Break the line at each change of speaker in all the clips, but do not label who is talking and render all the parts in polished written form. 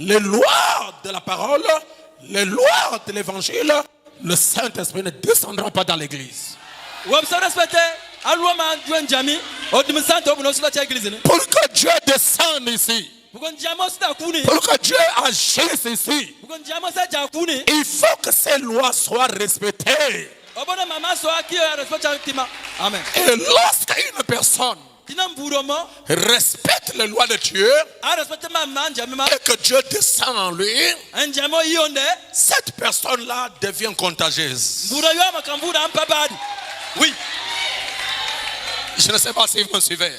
Les lois de la parole, les lois de l'évangile, le Saint-Esprit ne descendra pas dans l'église. Pour que Dieu descende ici, pour que Dieu agisse ici, il faut que ces lois soient respectées.
Amen.
Et lorsqu'une personne respecte les lois de Dieu et que Dieu descend en lui, cette personne-là devient contagieuse.
Oui.
Je ne sais pas si vous me suivez.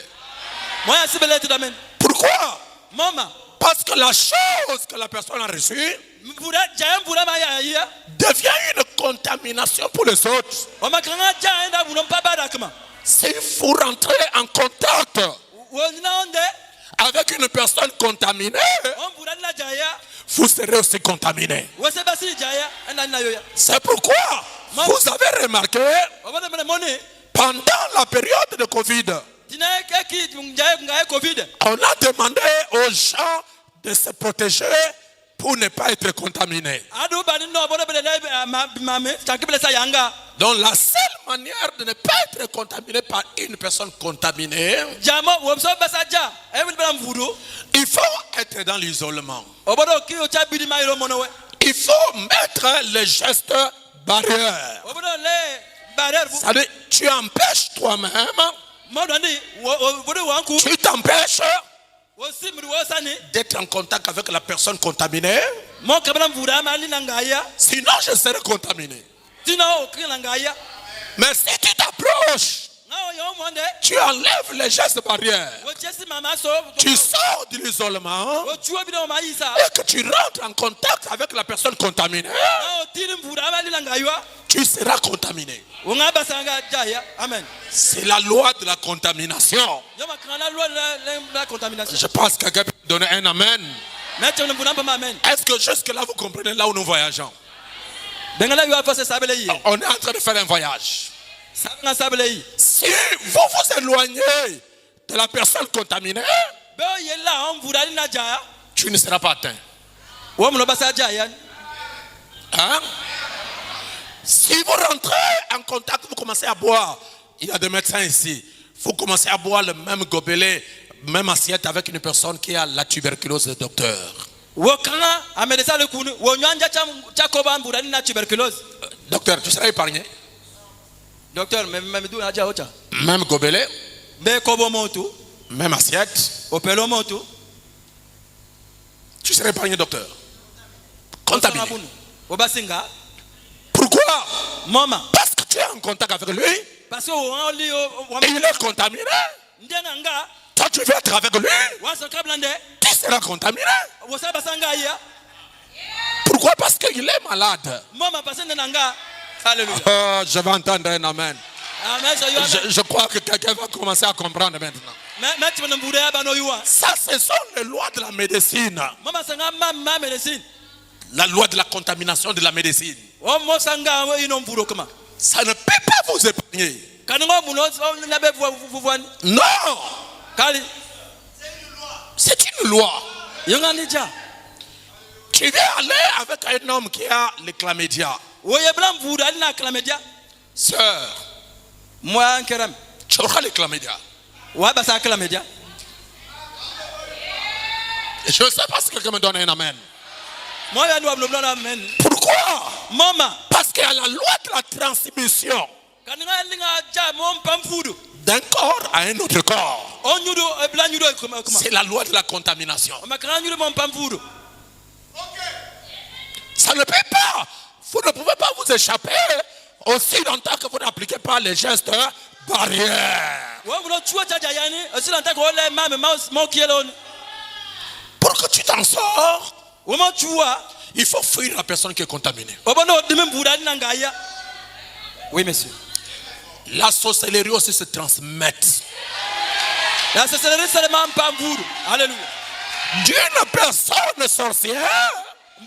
Pourquoi? Parce que la chose que la personne a reçue devient une contamination pour les autres. Si vous rentrez en contact avec une personne contaminée, vous serez aussi contaminé. C'est pourquoi vous avez remarqué, pendant la période de Covid, on a demandé aux gens de se protéger pour ne pas être contaminés. Donc la seule manière de ne pas être contaminé par une personne contaminée, il faut être dans l'isolement. Il faut mettre les gestes barrières. C'est-à-dire, tu empêches toi-même, tu t'empêches d'être en contact avec la personne contaminée. Sinon, je serai contaminé. Mais si tu t'approches, tu enlèves les gestes barrières, tu sors de l'isolement et que tu rentres en contact avec la personne contaminée, tu seras contaminé. C'est la loi de la contamination. Je pense que quelqu'un peut donner un amen. Est-ce que jusque-là vous comprenez là où nous voyageons? On est en train de faire un voyage. Si vous vous éloignez de la personne contaminée, tu ne seras pas atteint. Hein? Si vous rentrez en contact, vous commencez à boire. Il y a des médecins ici. Vous commencez à boire le même gobelet, même assiette avec une personne qui a la tuberculose, le docteur. Docteur, tu seras épargné.
Docteur,
même gobelet, même assiette. Tu seras épargné, docteur. Contaminé. Pourquoi? Parce que tu es en contact avec lui. Il est contaminé. Toi, tu veux être avec lui. Tu seras contaminé. Pourquoi? Parce qu'il est malade. Je vais entendre un amen. Je crois que quelqu'un va commencer à comprendre maintenant. Ça, ce sont les lois de la médecine. La loi de la contamination de la médecine. Ça ne peut pas vous épargner. Non. C'est une loi. Tu vas aller avec un homme qui a le chlamydia. Sœur, tu auras le chlamydia. Je ne sais pas si quelqu'un me donne un amen. Pourquoi? Parce qu'il y a la loi de la transmission d'un corps à un autre corps. C'est la loi de la contamination. Ça ne peut pas. Vous ne pouvez pas vous échapper aussi longtemps que vous n'appliquez pas les gestes barrières. Pour que tu t'en sors, il faut fuir la personne qui est contaminée.
Oui, monsieur.
La sorcellerie aussi se transmet.
La sorcellerie seulement pas vous. Alléluia.
D'une personne sorcière, et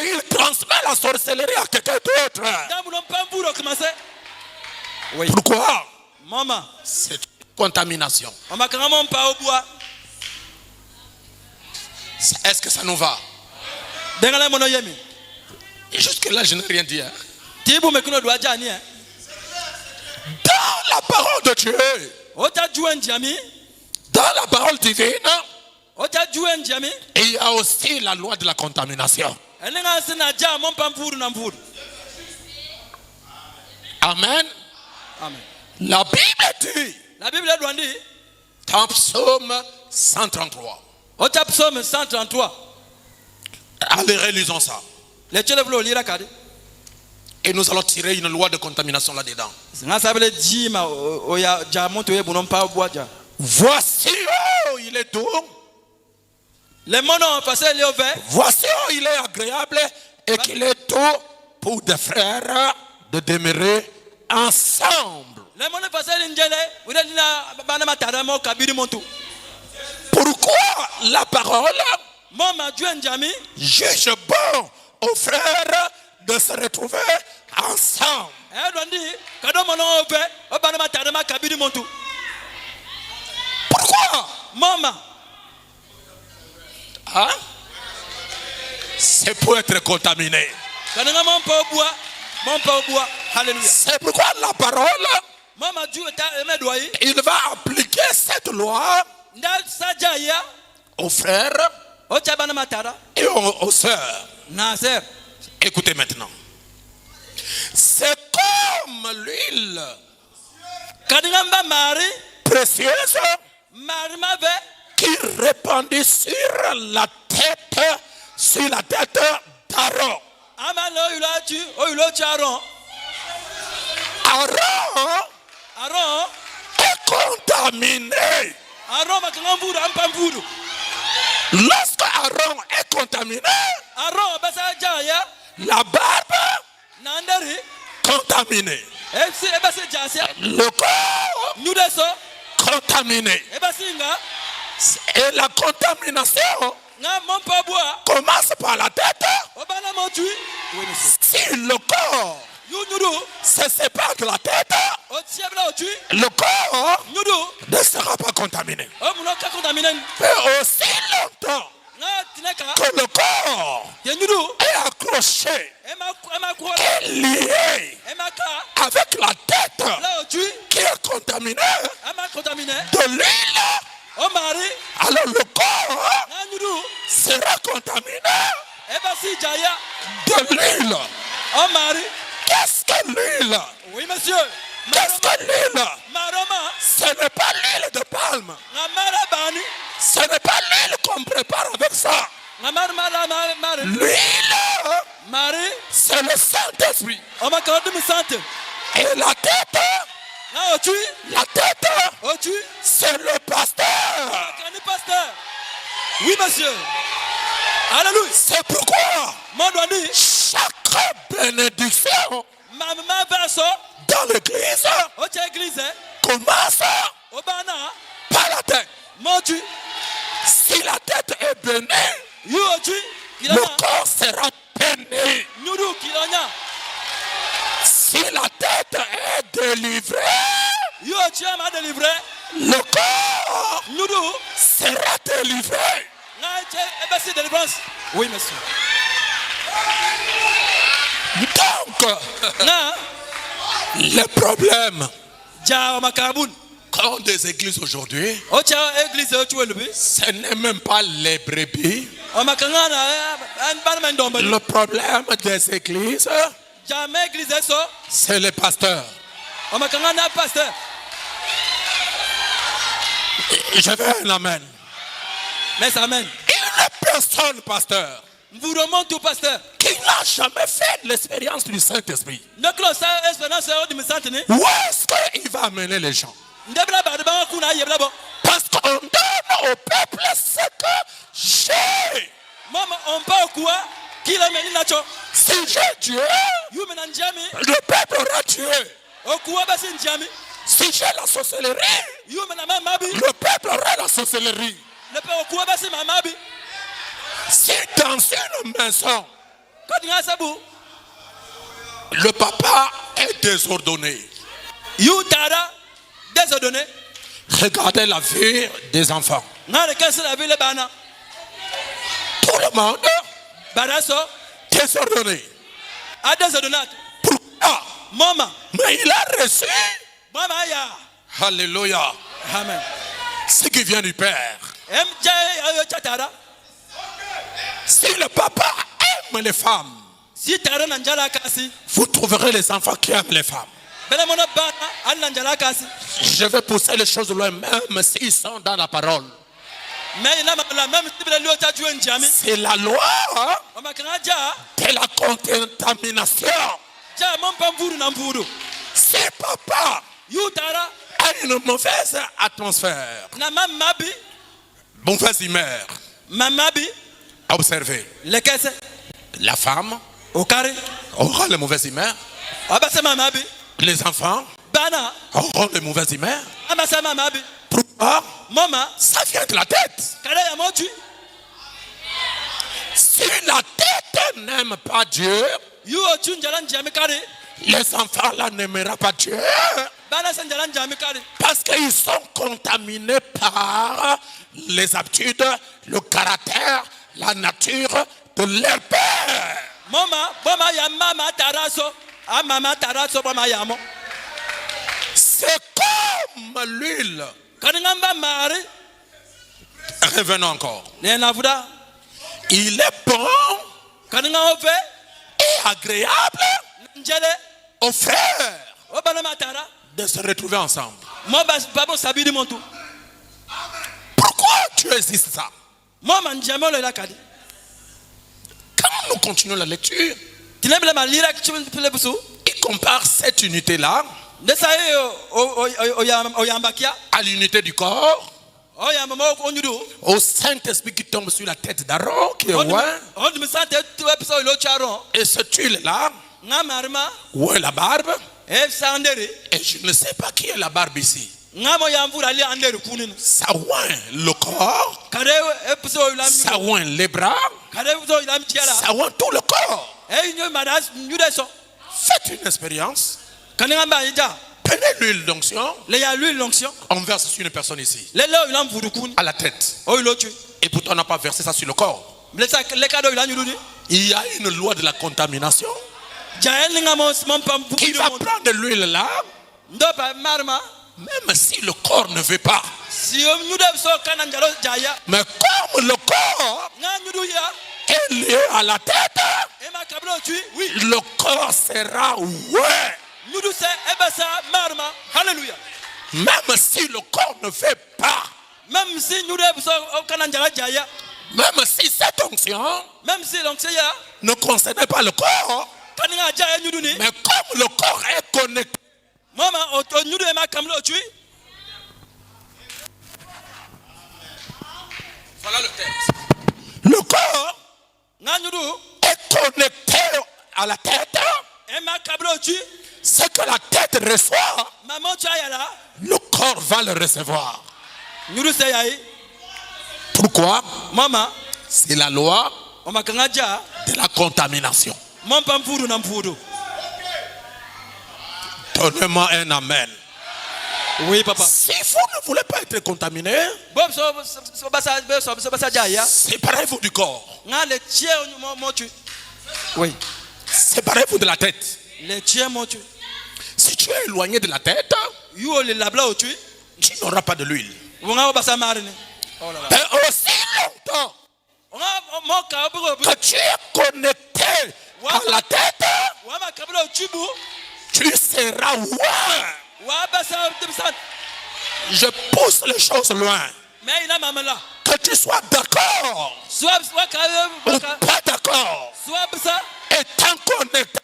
il transmet la sorcellerie à quelqu'un d'autre.
Oui.
Pourquoi?
Maman.
C'est une contamination. Est-ce que ça nous va? Et jusque-là, je n'ai rien dit. Hein? Dans la parole de Dieu, dans la parole divine, il y a aussi la loi de la contamination. Amen.
Amen.
La Bible dit, dans Psaume 133.
Psaume 133.
Allez, relisons ça. Et nous allons tirer une loi de contamination là-dedans. Voici où il est doux. Voici où il est agréable et qu'il est doux pour des frères de demeurer ensemble. Pourquoi la parole juge bon aux frères de se retrouver ensemble? Pourquoi? Hein? C'est pour être contaminé. C'est pourquoi la parole, il va appliquer cette loi aux frères et aux sœurs. Écoutez maintenant. C'est comme l'huile précieuse qui répandit sur la tête d'Aaron. Aaron est contaminé. Lorsque Aaron est contaminé, la barbe contaminée, le corps contaminé. Et la contamination commence par la tête. Si le corps se sépare de la tête, le corps ne sera pas contaminé. Et aussi longtemps que le corps est accroché, est lié avec la tête qui est contaminée de l'huile, alors le corps sera contaminé de l'huile. Qu'est-ce que l'huile?
Oui, monsieur.
Qu'est-ce que l'huile? Ce n'est pas l'huile de palme. Ce n'est pas l'huile qu'on prépare avec ça. L'huile, c'est le Saint-Esprit. Et la tête, c'est le pasteur.
Oui, monsieur. Alléluia.
C'est pourquoi chaque bénédiction dans l'église commence par la tête. Si la tête est bénie, le corps sera béni. Si la tête est délivrée, le corps sera délivré.
Oui, monsieur.
Donc, les problèmes qu'ont des églises aujourd'hui, ce n'est même pas les brebis. Le problème des églises, c'est les pasteurs. Je veux un amen.
Mais amen.
Une personne, pasteur,
vous remonte au pasteur
qui n'a jamais fait l'expérience du Saint-Esprit.
Où
est-ce qu'il va amener les gens? Parce qu'on donne au peuple ce que j'ai. Si j'ai Dieu, le peuple aura Dieu. Si j'ai la sorcellerie, le peuple aura la sorcellerie. Si dans une maison, le papa est désordonné, regardez la vie des enfants. Tout le monde désordonné. Pourquoi? Mais il a reçu. Alléluia.
Amen.
Ce qui vient du Père. Si le papa aime les femmes, vous trouverez les enfants qui aiment les femmes. Je vais pousser les choses loin, même s'ils sont dans la parole. C'est la loi de la contamination. Si papa a une mauvaise atmosphère, mauvaise humeur, observez, la femme aura la mauvaise humeur, les enfants auront la mauvaise humeur. Pourquoi? Ça vient de la tête. Si la tête n'aime pas Dieu, les enfants là n'aimeront pas Dieu. Parce qu'ils sont contaminés par les habitudes, le caractère, la nature de leur père. C'est comme l'huile. Revenons encore. Il est bon et agréable aux frères de se retrouver ensemble. Pourquoi Dieu existe ça? Quand nous continuons la lecture, il compare cette unité-là à l'unité du corps, au Saint-Esprit qui tombe sur la tête d'Aaron, qui est loin, et cette huile-là, où est la barbe? Et je ne sais pas qui est la barbe ici. Ça oint le corps, ça oint les bras, ça oint tout le corps. Faites une expérience. Prenez l'huile d'onction. On verse sur une personne ici, à la tête. Et pourtant on n'a pas versé ça sur le corps. Il y a une loi de la contamination qui va prendre de l'huile là, même si le corps ne veut pas. Mais comme le corps est lié à la tête, le corps sera ouais. Même si le corps ne fait pas, même si cette onction ne concernait pas le corps, mais comme le corps est connecté, voilà le texte. Le corps est connecté à la tête. Ce que la tête reçoit, le corps va le recevoir. Pourquoi? C'est la loi de la contamination. Donnez-moi un amen.
Oui, papa.
Si vous ne voulez pas être contaminé, séparez-vous du corps.
Oui.
Séparez-vous de la tête. Si tu es éloigné de la tête, tu n'auras pas de l'huile. Et aussi longtemps que tu es connecté à la tête, tu seras loin. Je pousse les choses loin. Que tu sois d'accord ou pas d'accord, étant connecté,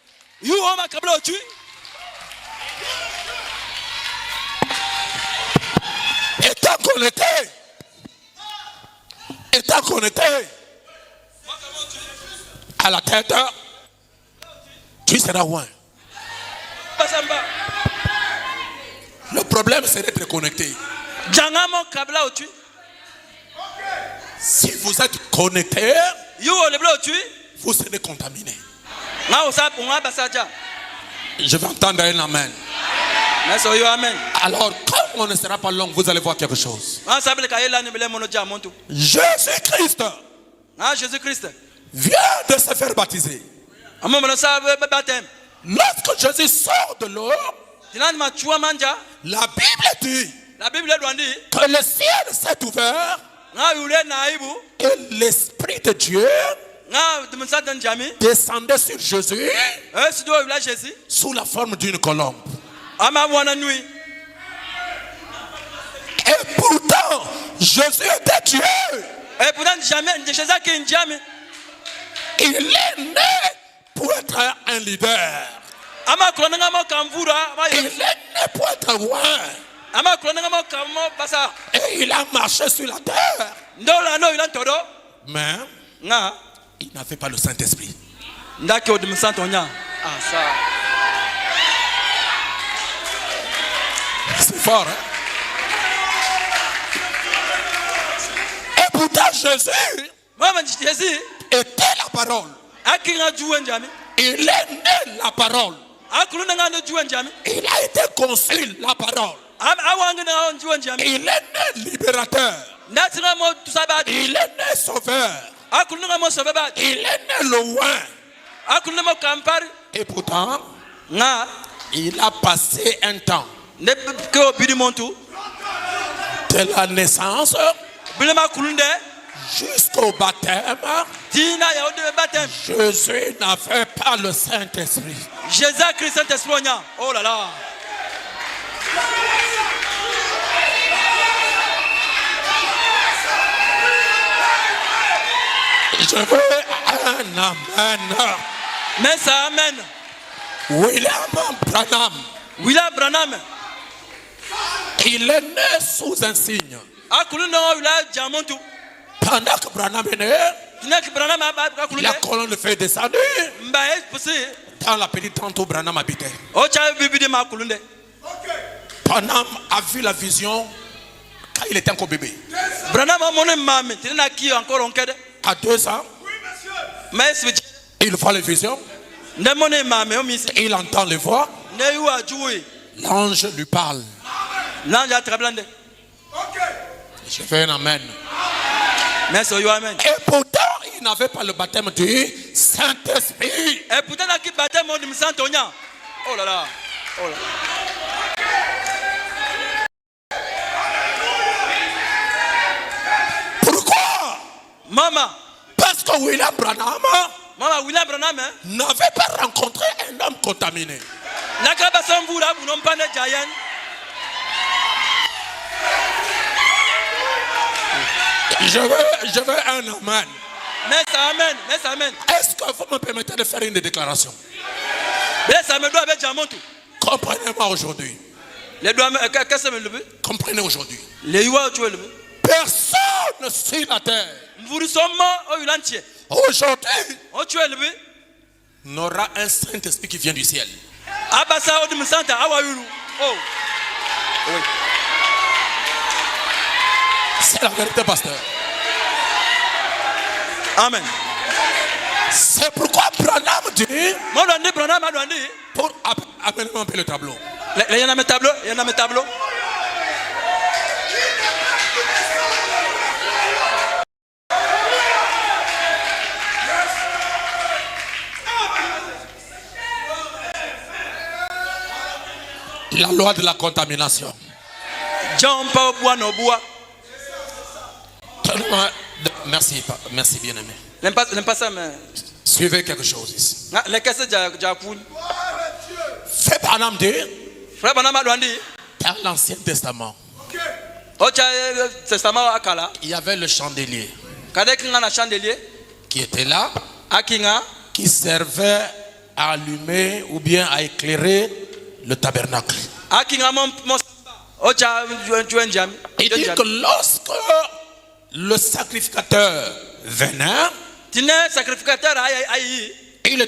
Étant connecté à la tête, tu seras loin. Le problème, c'est d'être connecté. Si vous êtes connecté, vous serez contaminé. Je vais entendre un amen. Alors, comme on ne sera pas long, vous allez voir quelque chose. Jésus-Christ vient de se faire baptiser. Lorsque Jésus sort de l'eau, la Bible dit que le ciel s'est ouvert et l'Esprit de Dieu descendait sur Jésus sous la forme d'une colombe. Et pourtant, Jésus était Dieu. Il est né pour être un leader. Il est né pour être roi. Et il a marché sur la terre. Mais il n'avait pas le Saint-Esprit. C'est fort, hein? Et pourtant Jésus était la parole. Il est né la parole. Il a été conçu la parole. Il est né libérateur. Il est né sauveur. Il est né le roi. Et pourtant, il a passé un temps de la naissance jusqu'au baptême. Jésus n'avait pas le Saint-Esprit.
Jésus-Christ, Saint-Esprit. Oh là là.
Je veux un amen.
Mais ça amène.
William Branham. Il est né sous un signe. Pendant que Branham est né, la colonne de feu descendue dans la petite tente où Branham habitait. Branham a vu la vision quand il était encore bébé. À 2 ans, il voit les visions. Il entend les voix. L'ange lui parle. Je fais un amen. Et pourtant, il n'avait pas le baptême du Saint-Esprit.
Oh là là. Oh là.
Pourquoi?
Maman.
Parce que William Branham n'avait pas rencontré un homme contaminé. Je veux un amen. Est-ce que vous me permettez de faire une déclaration? Comprenez-moi aujourd'hui. Comprenez aujourd'hui. Personne sur la terre aujourd'hui n'aura un Saint-Esprit qui vient du ciel. C'est la vérité, pasteur.
Amen.
C'est pourquoi Branham dit pour amener un peu le tableau.
Il y en a mes tableaux.
La loi de la contamination. Merci bien-aimé. Suivez quelque chose ici. Frère Branham dit dans l'Ancien Testament, il y avait le chandelier qui était là, qui servait à allumer ou bien à éclairer le tabernacle. Il dit que lorsque le sacrificateur venait, il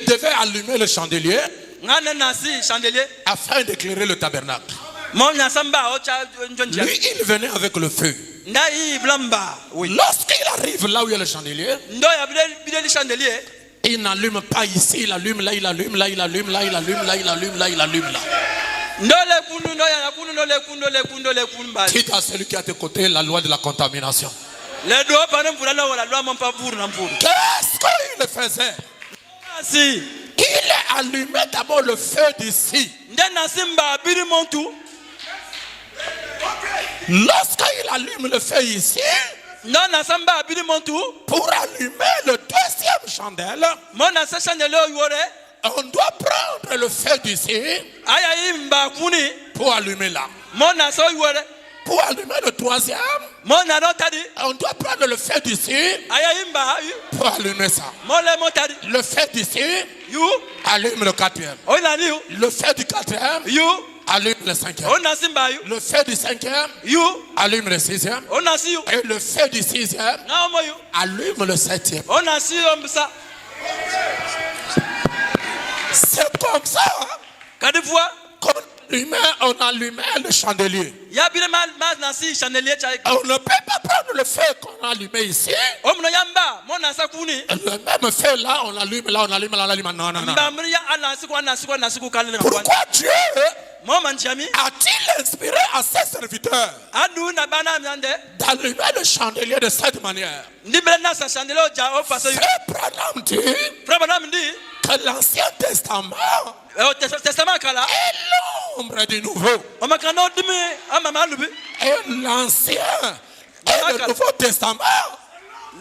devait allumer le chandelier afin d'éclairer le tabernacle. Lui, il venait avec le feu. Lorsqu'il arrive là où il y a le chandelier, il n'allume pas ici, il allume là, il allume là, il allume là, il allume là, il allume là, il allume là. Quitte à celui qui a à tes côtés la loi de la contamination. Qu'est-ce qu'il faisait? Il allumait d'abord le feu d'ici. Lorsqu'il allume le feu ici, pour allumer le deuxième chandelle, on doit prendre le feu d'ici pour allumer là. Pour allumer le troisième, on doit prendre le feu d'ici pour allumer ça. Le feu d'ici allume le quatrième. Le feu du quatrième allume le cinquième. Le feu du cinquième allume le sixième. Et le feu du sixième allume le septième. C'est comme ça. On allumait le chandelier. On ne peut pas prendre le feu qu'on a allumé ici. Le même feu là, on allume là, on allume là, on allume là. Non, non, non. Pourquoi Dieu a-t-il inspiré à ses serviteurs d'allumer le chandelier de cette manière? Branham dit que l'Ancien Testament est l'ombre du Nouveau. Et l'Ancien et le Nouveau Testament,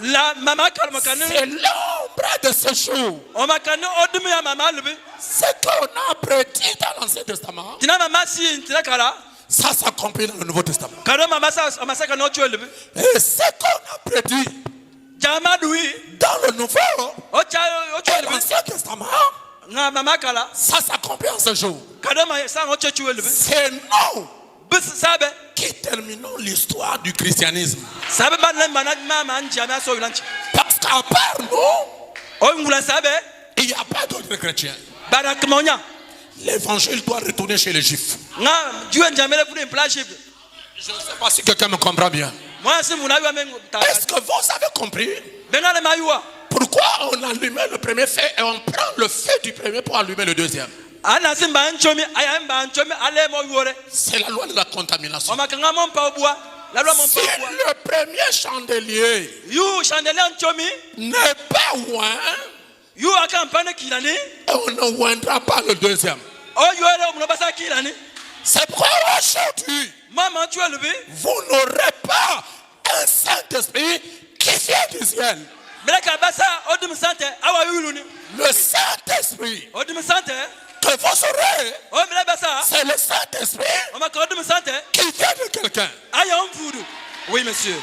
c'est l'ombre de ce jour. Ce qu'on a prédit dans l'Ancien Testament, ça s'accomplit dans le Nouveau Testament. Et ce qu'on a prédit dans le Nouveau et l'Ancien Testament, ça s'accomplit en ce jour. C'est nous qui terminons l'histoire du christianisme. Parce qu'à part nous, il n'y a pas d'autres chrétiens. L'évangile doit retourner chez les Juifs. Je ne sais pas si quelqu'un me comprend bien. Est-ce que vous avez compris pourquoi on allumait le premier feu et on prend le feu du premier pour allumer le deuxième? C'est la loi de la contamination. Si le premier chandelier n'est pas oint, on ne oindra pas le deuxième. C'est pourquoi aujourd'hui, vous n'aurez pas un Saint-Esprit qui vient du ciel. Le Saint-Esprit que vous aurez, c'est le Saint-Esprit qui vient de quelqu'un.
Oui, monsieur.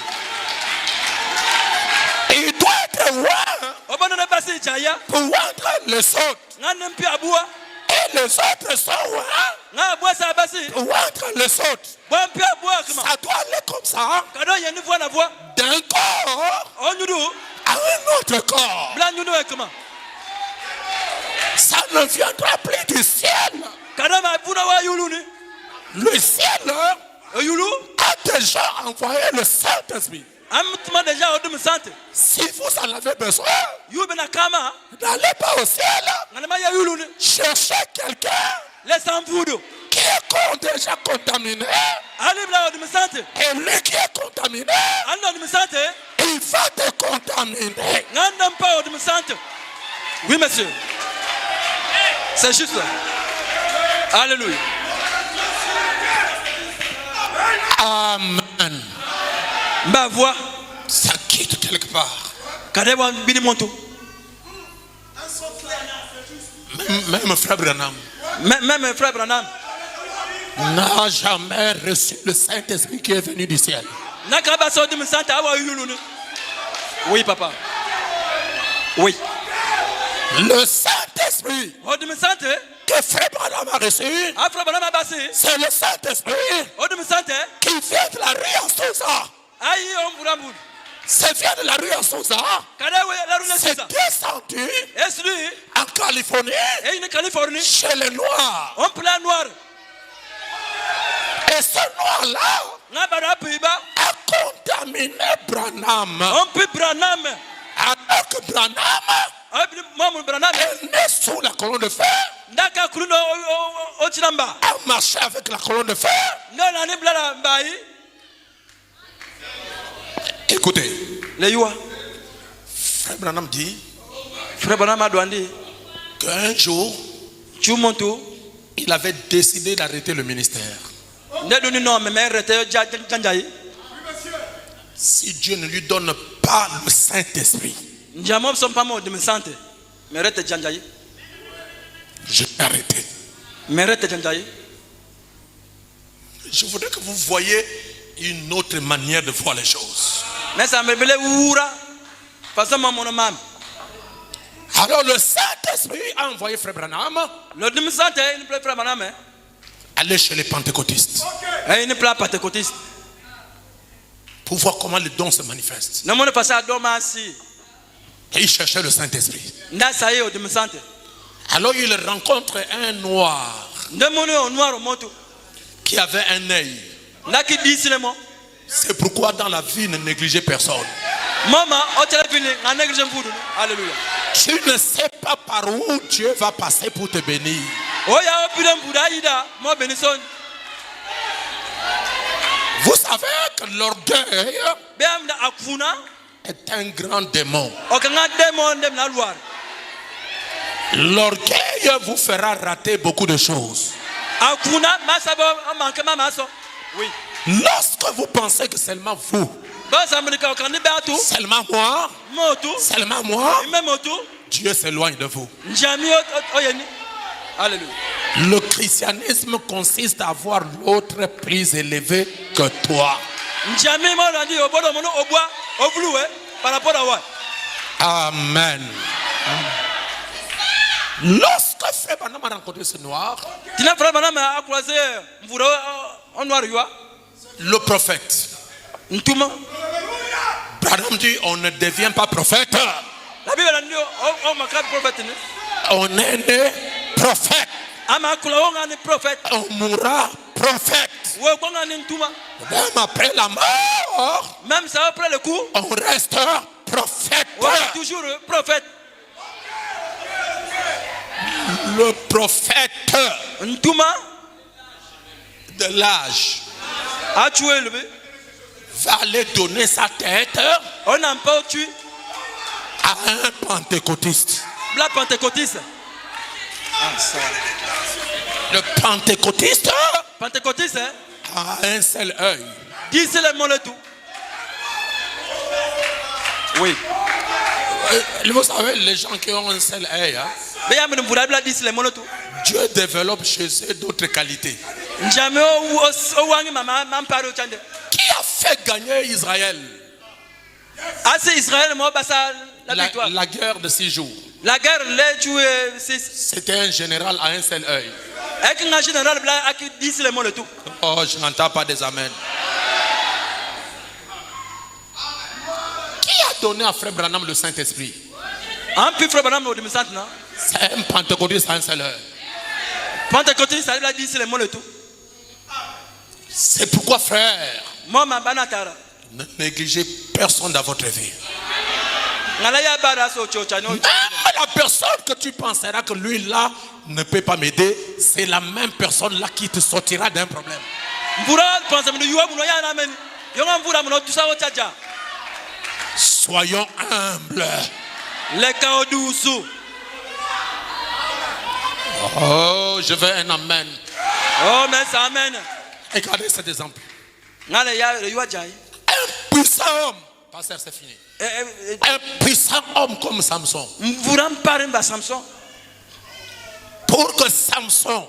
Il doit être oint pour oindre les autres. Et les autres sont oints pour oindre les autres. Ça doit aller comme ça. D'un corps à un autre corps. Ça ne viendra plus du ciel. Le ciel a déjà envoyé le Saint-Esprit. Si vous en avez besoin, n'allez pas au ciel. Cherchez quelqu'un qui est déjà contaminé. Et lui qui est contaminé, il va te contaminer.
Oui, monsieur. C'est juste là. Alléluia.
Amen.
Ma voix,
ça quitte quelque part. Même frère Branham.
Même frère Branham
n'a jamais reçu le Saint-Esprit qui est venu du ciel.
Oui, papa. Oui.
Le Saint-Esprit que frère Branham a reçu, c'est le Saint-Esprit Sosa. C'est vient de la rue à Sosa. C'est descendu en Californie chez les Noirs. Et ce Noir-là a contaminé Branham. Alors que Branham est né sous la colonne de fer, a marché avec la colonne de fer. Écoutez, Frère Branham dit qu'un jour, il avait décidé d'arrêter le ministère. Si Dieu ne lui donne pas le Saint-Esprit, je vais arrêter. Je voudrais que vous voyez une autre manière de voir les choses. Alors le Saint-Esprit a envoyé Frère Branham aller chez les pentecôtistes pour voir comment les dons se manifestent. Et il cherchait le Saint-Esprit. Alors il rencontre un noir qui avait un œil. C'est pourquoi dans la vie ne négligez personne. Tu ne sais pas par où Dieu va passer pour te bénir. Vous savez que l'orgueil est un grand démon. L'orgueil vous fera rater beaucoup de choses. Lorsque vous pensez que seulement vous, seulement moi, Dieu s'éloigne de vous. Le christianisme consiste à voir l'autre plus élevé que toi. Amen. Lorsque Frère Branham a rencontré ce noir, le prophète, Branham dit, on ne devient pas prophète. On est né prophète. On mourra prophète. Même après la mort, on reste prophète. Le prophète de l'âge va aller donner sa tête à un pentecôtiste. Le pentecôtiste a un seul œil. Oui. Vous savez, les gens qui ont un seul œil, Dieu développe chez eux d'autres qualités. Qui a fait gagner Israël? La guerre de 6 jours. C'était un général à un seul œil. Oh, je n'entends pas des amens. Qui a donné à Frère Branham le Saint-Esprit? C'est un pentecôtiste à un seul œil. C'est pourquoi, frère, ne négligez personne dans votre vie. Même la personne que tu penseras que lui là ne peut pas m'aider, c'est la même personne là qui te sortira d'un problème. Soyons humbles. Oh, je veux un amen.
Oh, mais ça amen.
Regardez cet exemple. Un puissant homme. Pasteur, c'est fini. Un puissant homme comme Samson. Pour que Samson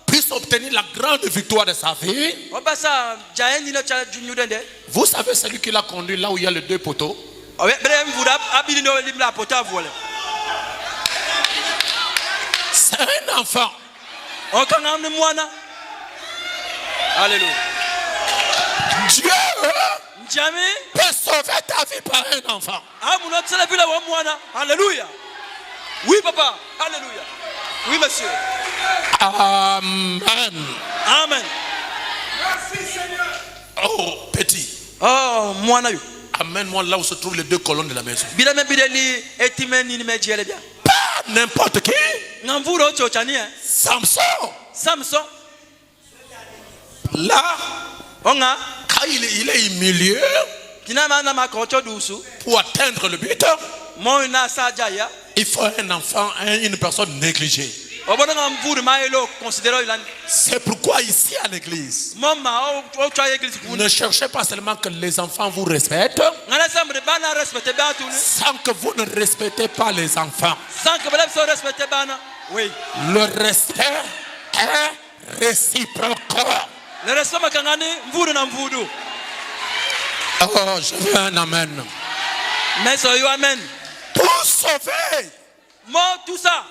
puisse obtenir la grande victoire de sa vie. Vous savez celui qui l'a conduit là où il y a les 2 poteaux? C'est un enfant.
Alléluia.
Dieu peut sauver ta vie par un enfant.
Alléluia. Oui, papa. Alléluia. Oui, monsieur.
Amen.
Amen.
Merci, Seigneur. Oh, petit.
Oh, moi,
amène-moi là où se trouvent les deux colonnes de la maison.
Pas
n'importe qui.
Samson.
Là, quand il est au milieu, pour atteindre le but, il faut un enfant, une personne négligée. C'est pourquoi ici à l'église, ne cherchez pas seulement que les enfants vous respectent, sans que vous ne respectez pas les enfants.
Oui.
Le respect est réciproque. Oh, je veux un amen. Pour sauver
tout ça,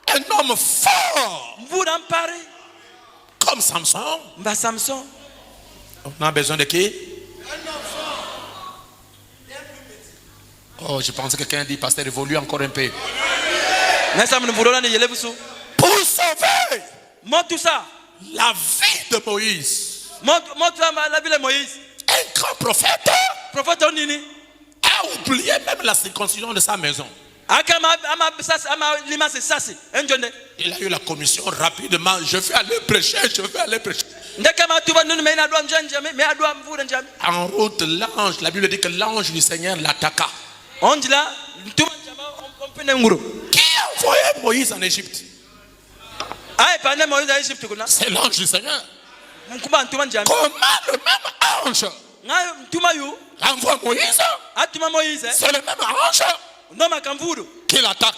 un homme fort comme Samson, on a besoin de qui? Oh, je pense que quelqu'un dit, pasteur, évolue encore un peu. Pour sauver
tout ça,
la vie de Moïse, un grand prophète a oublié même la circoncision de sa maison. Il a eu la commission rapidement. Je vais aller prêcher. En route, l'ange, la Bible dit que l'ange du Seigneur l'attaqua. Qui a envoyé Moïse en Égypte? C'est l'ange du Seigneur. Comment le même ange envoie Moïse? C'est le même ange qui l'attaque.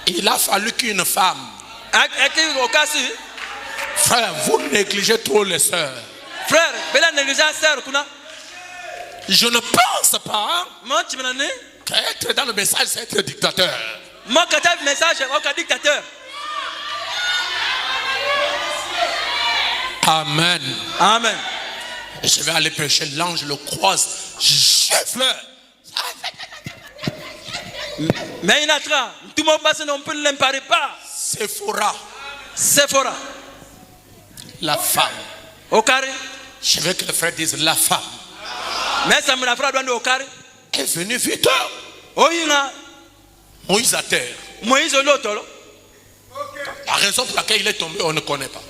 Il a fallu qu'une femme. Frère, vous négligez trop les sœurs.
Frère,
je ne pense pas qu'être dans le message, c'est être dictateur. Amen.
Amen.
Je vais aller prêcher, l'ange le croise. Je veux.
Mais il a tout le monde ne peut l'emparer pas. Sephora.
La femme.
Au carré.
Je veux que le frère dise la femme.
Mais ça me l'a fait au carré.
Est venu vite. Moïse à terre.
Moïse au l'autre.
La raison pour laquelle il est tombé, on ne connaît pas.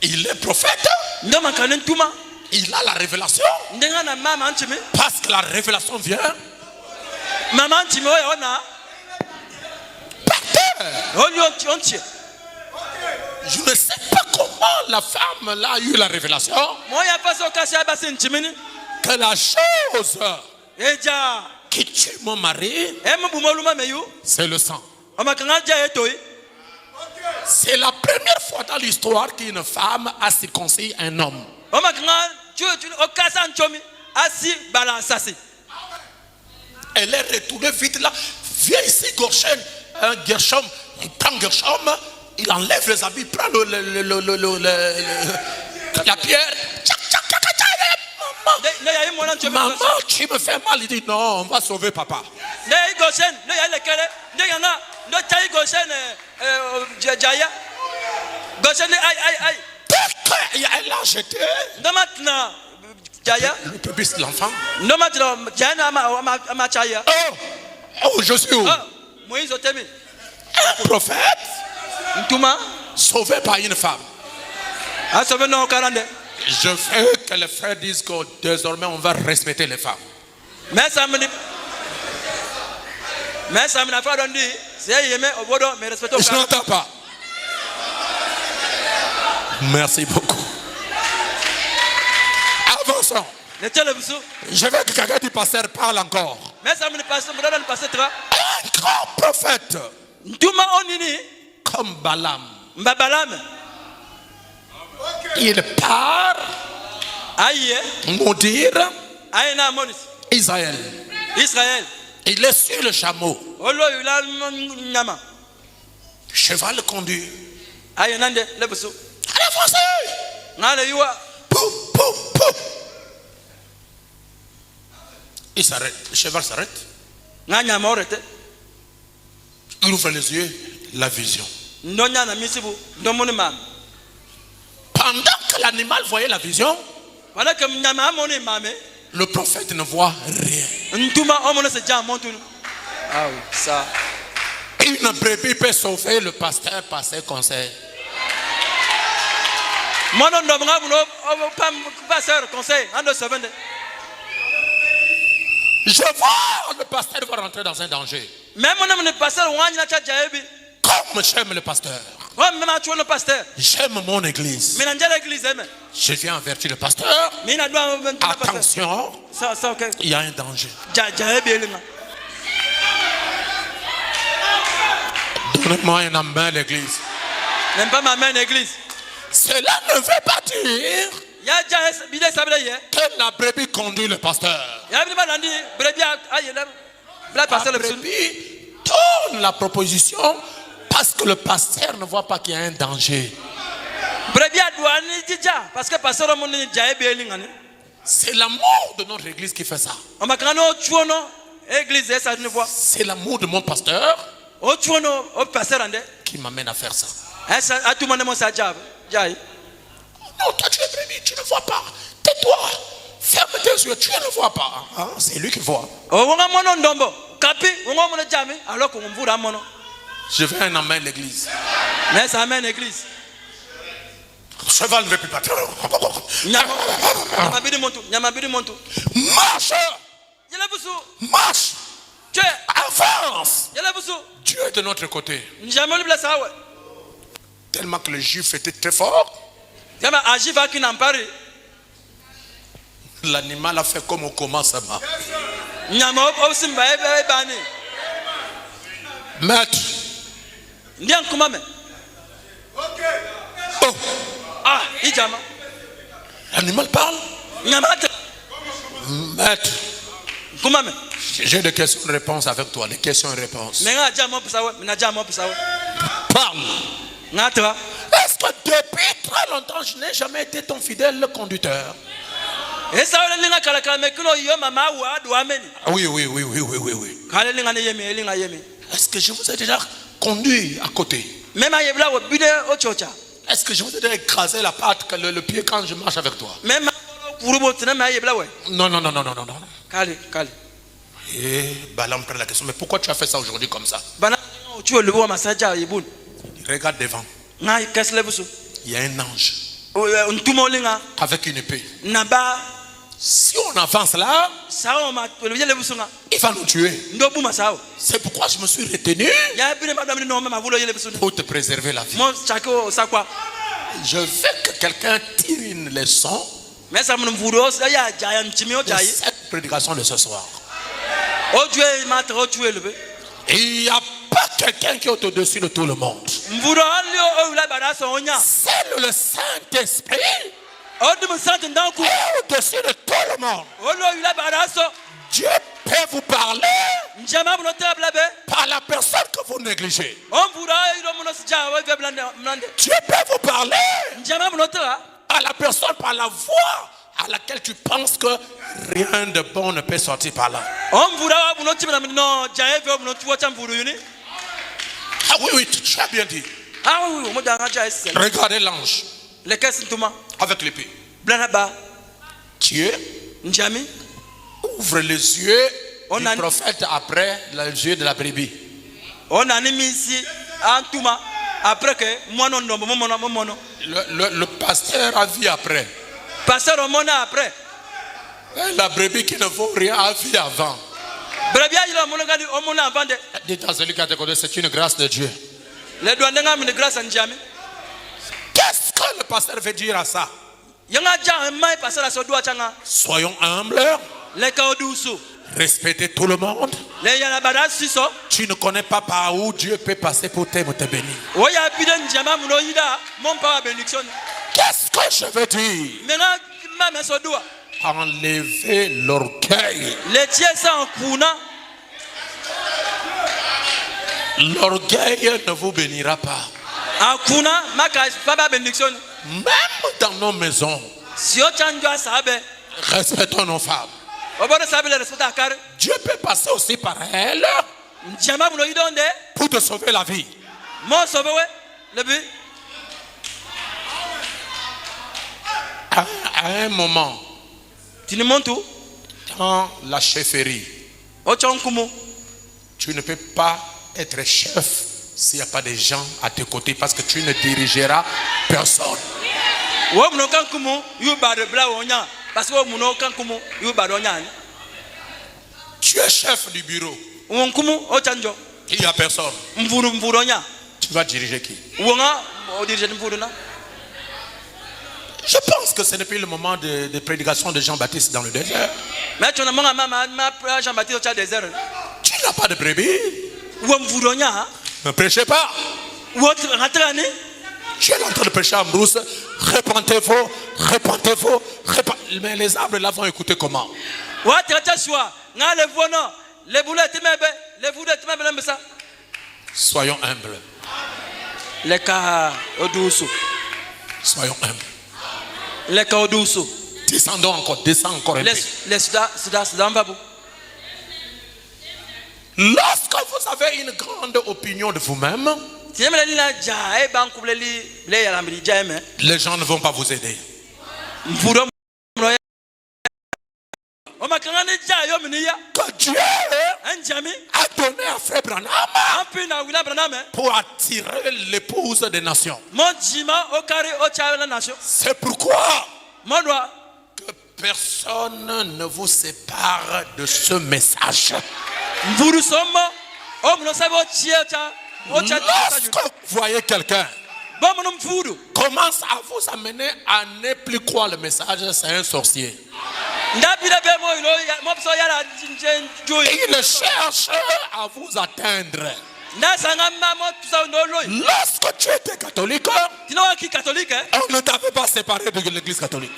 Il est prophète. Il a la révélation. Parce que la révélation vient. Par terre. Je ne sais pas comment la femme là a eu la révélation. Que la chose qui tue mon mari, c'est le sang. C'est la première fois dans l'histoire qu'une femme a circoncis un homme. Elle est retournée vite là. Viens ici, Gershom. Il prend Gershom, il enlève les habits, il prend la pierre. Maman, tu me fais mal. Il dit non, on va sauver papa. Elle l'a jeté. Le pubis de l'enfant. Oh, je suis où? Un prophète sauvé par une femme. Je veux que les frères disent que désormais on va respecter les femmes. Je n'entends pas. Merci beaucoup. Avançons. Je veux que quelqu'un du pasteur parle encore. Un grand prophète comme Balaam. Il part maudire Israël. Il est sur le chameau. cheval conduit.
Aïe, nande, le boussou.
Allez, avancez.
Nale, youa.
Poum, poum, poum. Il s'arrête. Le cheval s'arrête.
Nanya morete.
Il ouvre les yeux, la vision.
Ndonya na misibu, ndomoni mam.
Pendant que l'animal voyait la vision,
Voilà que mnyama amone mame.
le prophète ne voit rien.
Ntuma omone se jam montunu. Ah oui, ça.
Une brebis peut sauver le pasteur par ses conseils.
Mono ndomnga buno pam pasteur conseil ando sevende.
Je vois le pasteur va rentrer dans un danger.
Même mon pasteur wani na chaja ebi.
Comme j'aime le pasteur,
Ouais, même tu le pasteur.
j'aime mon église.
Mais dans l'église aime.
Je viens avertir le pasteur.
Mais na doit
Attention,
ça OK.
il y a un danger.
Ja ebi elinga.
Donnez-moi un amen, l'église.
N'aime pas ma main l'église.
Cela ne veut pas dire
Ya ja bide sabele ye.
que la brebis conduit le pasteur.
Ya bide ba nandi brebia ayela. La
La
pasteur le
brebis tourne la proposition parce que le pasteur ne voit pas qu'il y a un danger.
brebia douani dija parce que pasteur mon ja ebi elinga ni.
C'est l'amour de notre église qui fait ça.
On m'a kana chuono église esa ne voit.
C'est l'amour de mon pasteur
O chuono o pasteur ande.
qui m'amène à faire ça.
Esa atumane mo sa jab. Jai.
Non, toi tu es brebis, tu ne vois pas. Tais-toi. Ferme tes yeux, tu ne vois pas. Hein? C'est lui qui voit.
O wonga mono ndombo. Kapi wonga mono jami alors qu'on mvura mono.
Je vais un amen l'église.
Mais ça amène l'église.
Le cheval ne veut plus battre.
Nyamabidi montu.
Marche.
Yele busu.
Marche.
Tu
Avance.
yele busu.
Dieu est de notre côté.
Njamoli bla sawe.
Tellement que le juif était très fort.
Kama ajiva kinampari.
L'animal a fait comme au commencement.
Nyama osimba ebe bani.
Maître.
Ndian kumame.
Oh.
Ah, ijama.
L'animal parle.
Nyamate.
Maître.
Kumame.
J'ai des questions-réponses avec toi. Les questions-réponses.
Menga jama pisawe, mina jama pisawe.
Parle.
Ngatra.
Est-ce que depuis très longtemps, je n'ai jamais été ton fidèle conducteur?
Esa wale linga kala mekino yo mama wa do ameni.
Oui.
Kale linga ne yemi, linga yemi.
Est-ce que je vous ai déjà conduit à côté?
Même ayebla wo bide o chocha.
Est-ce que je vous ai déjà écrasé la patte, le pied quand je marche avec toi?
Même kurubo tina ma ayebla we.
Non.
Kale.
Et Balaam prend la question, mais pourquoi tu as fait ça aujourd'hui comme ça?
Bana tu le bo masaja yebun.
Regarde devant.
Ngai kesle busu.
Il y a un ange
Ntumo linga
avec une épée.
naba
Si on avance là,
sao ma le yele busunga.
il va nous tuer.
Ndo buma sao.
C'est pourquoi je me suis retenu
Ya bine madam ni no ma vulo yele busuna.
pour te préserver la vie.
Mo chako sakwa.
Je veux que quelqu'un tire une leçon
Mais ça mon vulo ya jaya nchimi o
de
jayi.
cette prédication de ce soir.
O tuer ma tro tuer le be.
Il n'y a pas quelqu'un qui est au-dessus de tout le monde.
Mvulo alio o la bara so onya.
C'est le Saint-Esprit
O dum sante ndanku.
au-dessus de tout le monde.
O lo la bara so.
Dieu peut vous parler
Njama buno tabla be.
par la personne que vous négligez.
O mvulo ilo muno sija wa be blande.
Dieu peut vous parler
Njama buno tara.
à la personne par la voix à laquelle tu penses que rien de bon ne peut sortir par là.
O mvulo buno timina no jaye ve buno tuwa chamvulu yuni.
Ah oui, tu as bien dit.
Ah oui, mo danga jaye sel.
Regardez l'ange
Le kes ntuma.
avec l'épée.
Blana ba.
Dieu
Njami.
ouvre les yeux
On
du
a-
prophète après les yeux de la brebis.
On a mis Antuma après que mono ndombo mono.
Le pasteur a vu après.
Pasteur au mona après.
Et la brebis qui ne vaut rien a vu avant.
Brebia il a mono gadi o mona vande.
Dites à celui qui a te connu, c'est une grâce de Dieu.
Le douandenga mi grâce Njami.
Qu'est-ce que le pasteur veut dire à ça?
Yanga ja mai pasteur so dua changa.
Soyons humbles,
Le kaudusu.
respectez tout le monde.
Le yana bada siso.
Tu ne connais pas par où Dieu peut passer pour te bénir.
Oya biden Njama muno ida mon pa bénédiction.
Qu'est-ce que je veux dire?
Menga mama so dua.
Enlevez l'orgueil.
Le tiesa en kuna.
L'orgueil ne vous bénira pas. Même dans nos maisons, respectons nos femmes. Dieu peut passer aussi par elles pour te sauver la vie. À un moment, dans la chefferie, tu ne peux pas être chef s'il n'y a pas de gens à tes côtés parce que tu ne dirigeras personne. Tu es chef du bureau. Il n'y a personne. Tu vas diriger qui? Je pense que ce n'est plus le moment de prédication de Jean-Baptiste dans le désert. Tu n'as pas de brebis. Ne prêchez pas. Tu es en train de prêcher à Mbrousse. Répentez-vous, répentez-vous, répentez. Mais les arbres là vont écouter comment? Soyons humbles. Soyons humbles. Descendons encore, descends encore un peu. Lorsque vous avez une grande opinion de vous-même, les gens ne vont pas vous aider. Que Dieu a donné à Frère Branham pour attirer l'épouse des nations. C'est pourquoi que personne ne vous sépare de ce message. Lorsque vous voyez quelqu'un commence à vous amener à ne plus croire le message, c'est un sorcier. Il cherche à vous atteindre. Lorsque tu étais catholique, on ne t'avait pas séparé de l'église catholique.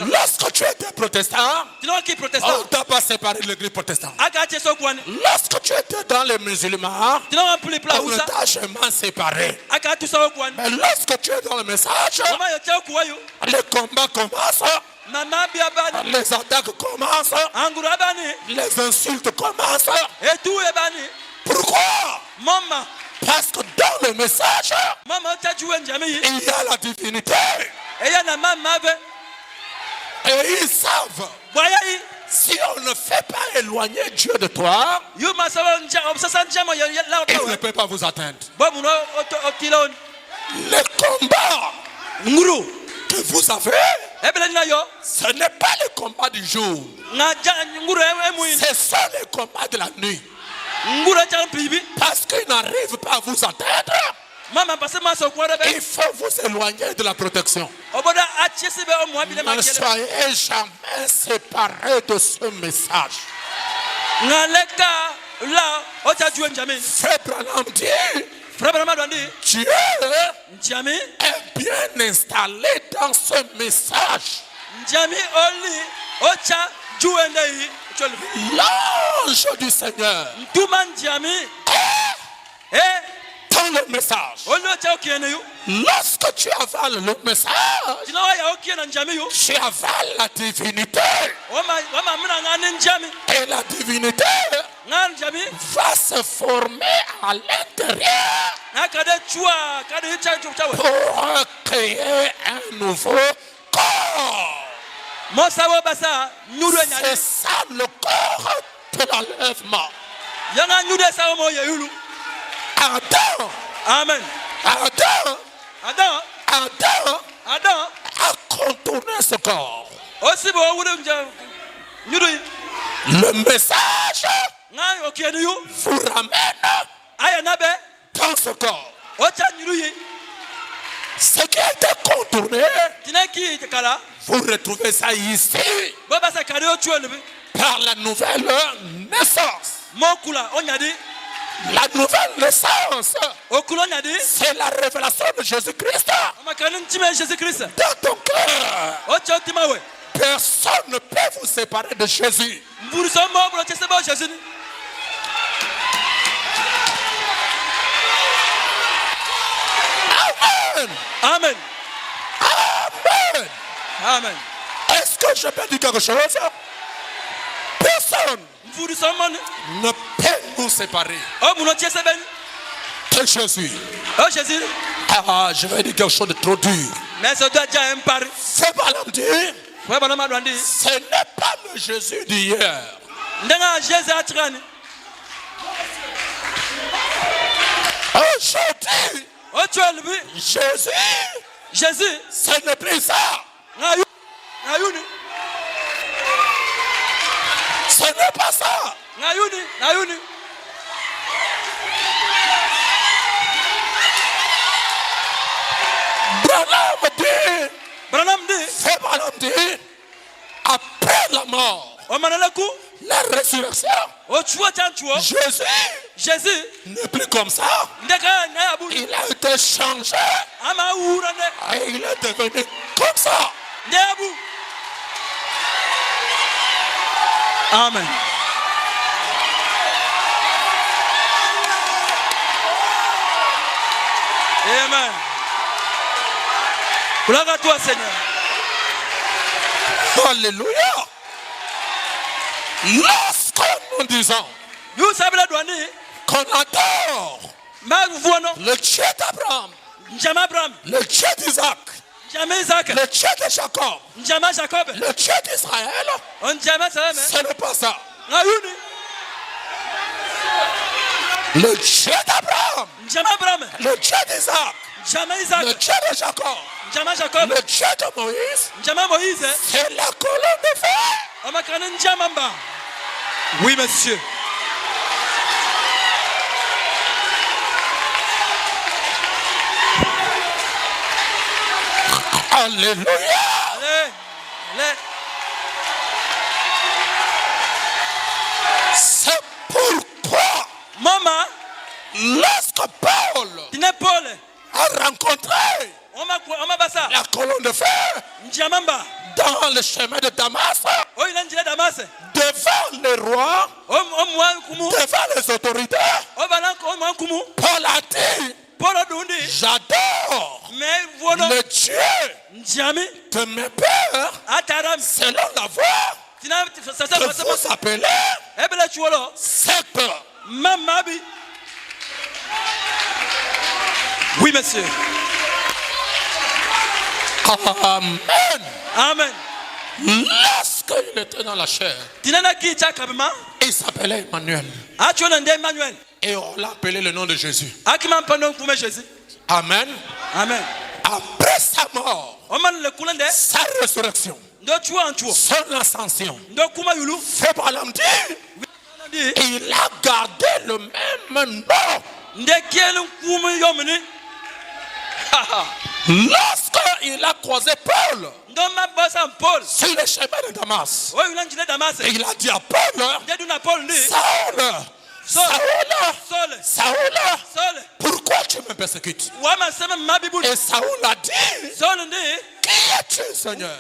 Lorsque tu étais protestant, on ne t'a pas séparé de l'église protestante. Lorsque tu étais dans les musulmans, on ne t'a jamais séparé. Mais lorsque tu es dans le message, les combats commencent. Les attaques commencent. Les insultes commencent. Pourquoi? Parce que dans le message, il y a la divinité. Et ils savent, si on ne fait pas éloigner Dieu de toi, il ne peut pas vous atteindre. Les combats que vous avez, ce n'est pas le combat du jour. Ce sont les combats de la nuit. Parce qu'il n'arrive pas à vous atteindre, il faut vous éloigner de la protection. Ne soyez jamais séparés de ce message. Frère Branham dit, Dieu est bien installé dans ce message. L'ange du Seigneur est dans le message. Lorsque tu avales le message, tu avales la divinité. Et la divinité va se former à l'intérieur pour créer un nouveau corps. C'est ça le corps de l'enlèvement. Adam.
Amen.
Adam a contourné ce corps. Le message vous ramène dans ce corps. Ce qui a été contourné, vous retrouvez ça ici par la nouvelle naissance. La nouvelle naissance, c'est la révélation de Jésus-Christ dans ton cœur. Personne ne peut vous séparer de Jésus.
Amen.
Est-ce que je peux dire quelque chose? Personne ne peut nous séparer de Jésus.
Oh Jésus.
Ah, je vais dire quelque chose de trop dur.
Mais ça doit déjà un pari.
C'est pas l'homme dire. Ce n'est pas le Jésus d'hier. Aujourd'hui,
Jésus,
ce n'est plus ça. Ce n'est pas ça. Branham dit, c'est Branham dit, après la mort, la résurrection, Jésus n'est plus comme ça. Il a été changé. Et il est devenu comme ça.
Amen. Amen. Gloire à toi, Seigneur.
Alléluia. Lorsque nous disons qu'on adore le Dieu d'Abraham, le Dieu d'Isaac, le Dieu de Jacob, le Dieu d'Israël, ce n'est pas ça. Le Dieu d'Abraham, le Dieu d'Isaac, le Dieu de Jacob, le Dieu de Moïse, c'est la colonne de feu.
Oui, monsieur.
Alléluia. C'est pourquoi,
Maman,
lorsque Paul a rencontré la colonne de feu dans le chemin de Damas, devant les rois, devant les autorités, Paul a dit, j'adore le Dieu de mes pères selon la voix que vous appelez secte.
Oui, monsieur.
Amen.
Amen.
Lorsqu'il était dans la chair, il s'appelait Emmanuel. Et on l'a appelé le nom de Jésus. Amen.
Amen.
Après sa mort, sa résurrection, son ascension, fait par l'homme dit, il a gardé le même nom. Lorsqu'il a croisé Paul sur le chemin de Damas, il a dit à Paul, Saoul, pourquoi tu me persécutes? Et Saoul a dit, qui es-tu, Seigneur?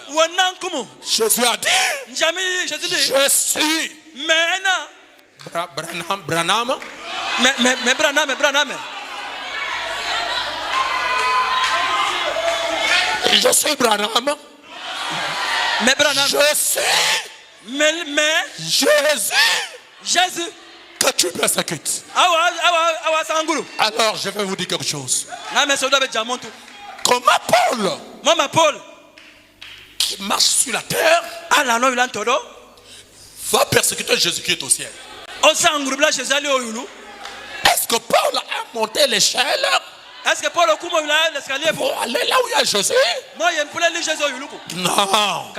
Jésus a dit, je suis Branham.
Mais Branham.
Je suis Branham.
Mais Branham.
Je suis
Jésus
que tu persécutes. Alors je vais vous dire quelque chose. Comment Paul, qui marche sur la terre, va persécuter Jésus qui est au ciel? Est-ce que Paul a monté l'échelle pour aller là où il y a Jésus? Non.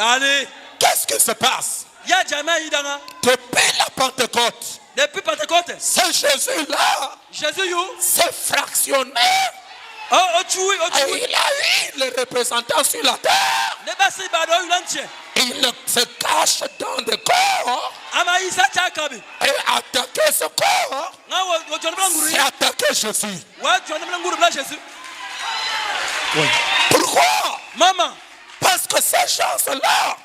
Qu'est-ce qui se passe? Depuis la Pentecôte, ce Jésus-là s'est fractionné. Et il a eu les représentants sur la terre. Il se cache dans des corps. Et attaquer ce corps, c'est attaquer Jésus. Pourquoi? Parce que ces gens-là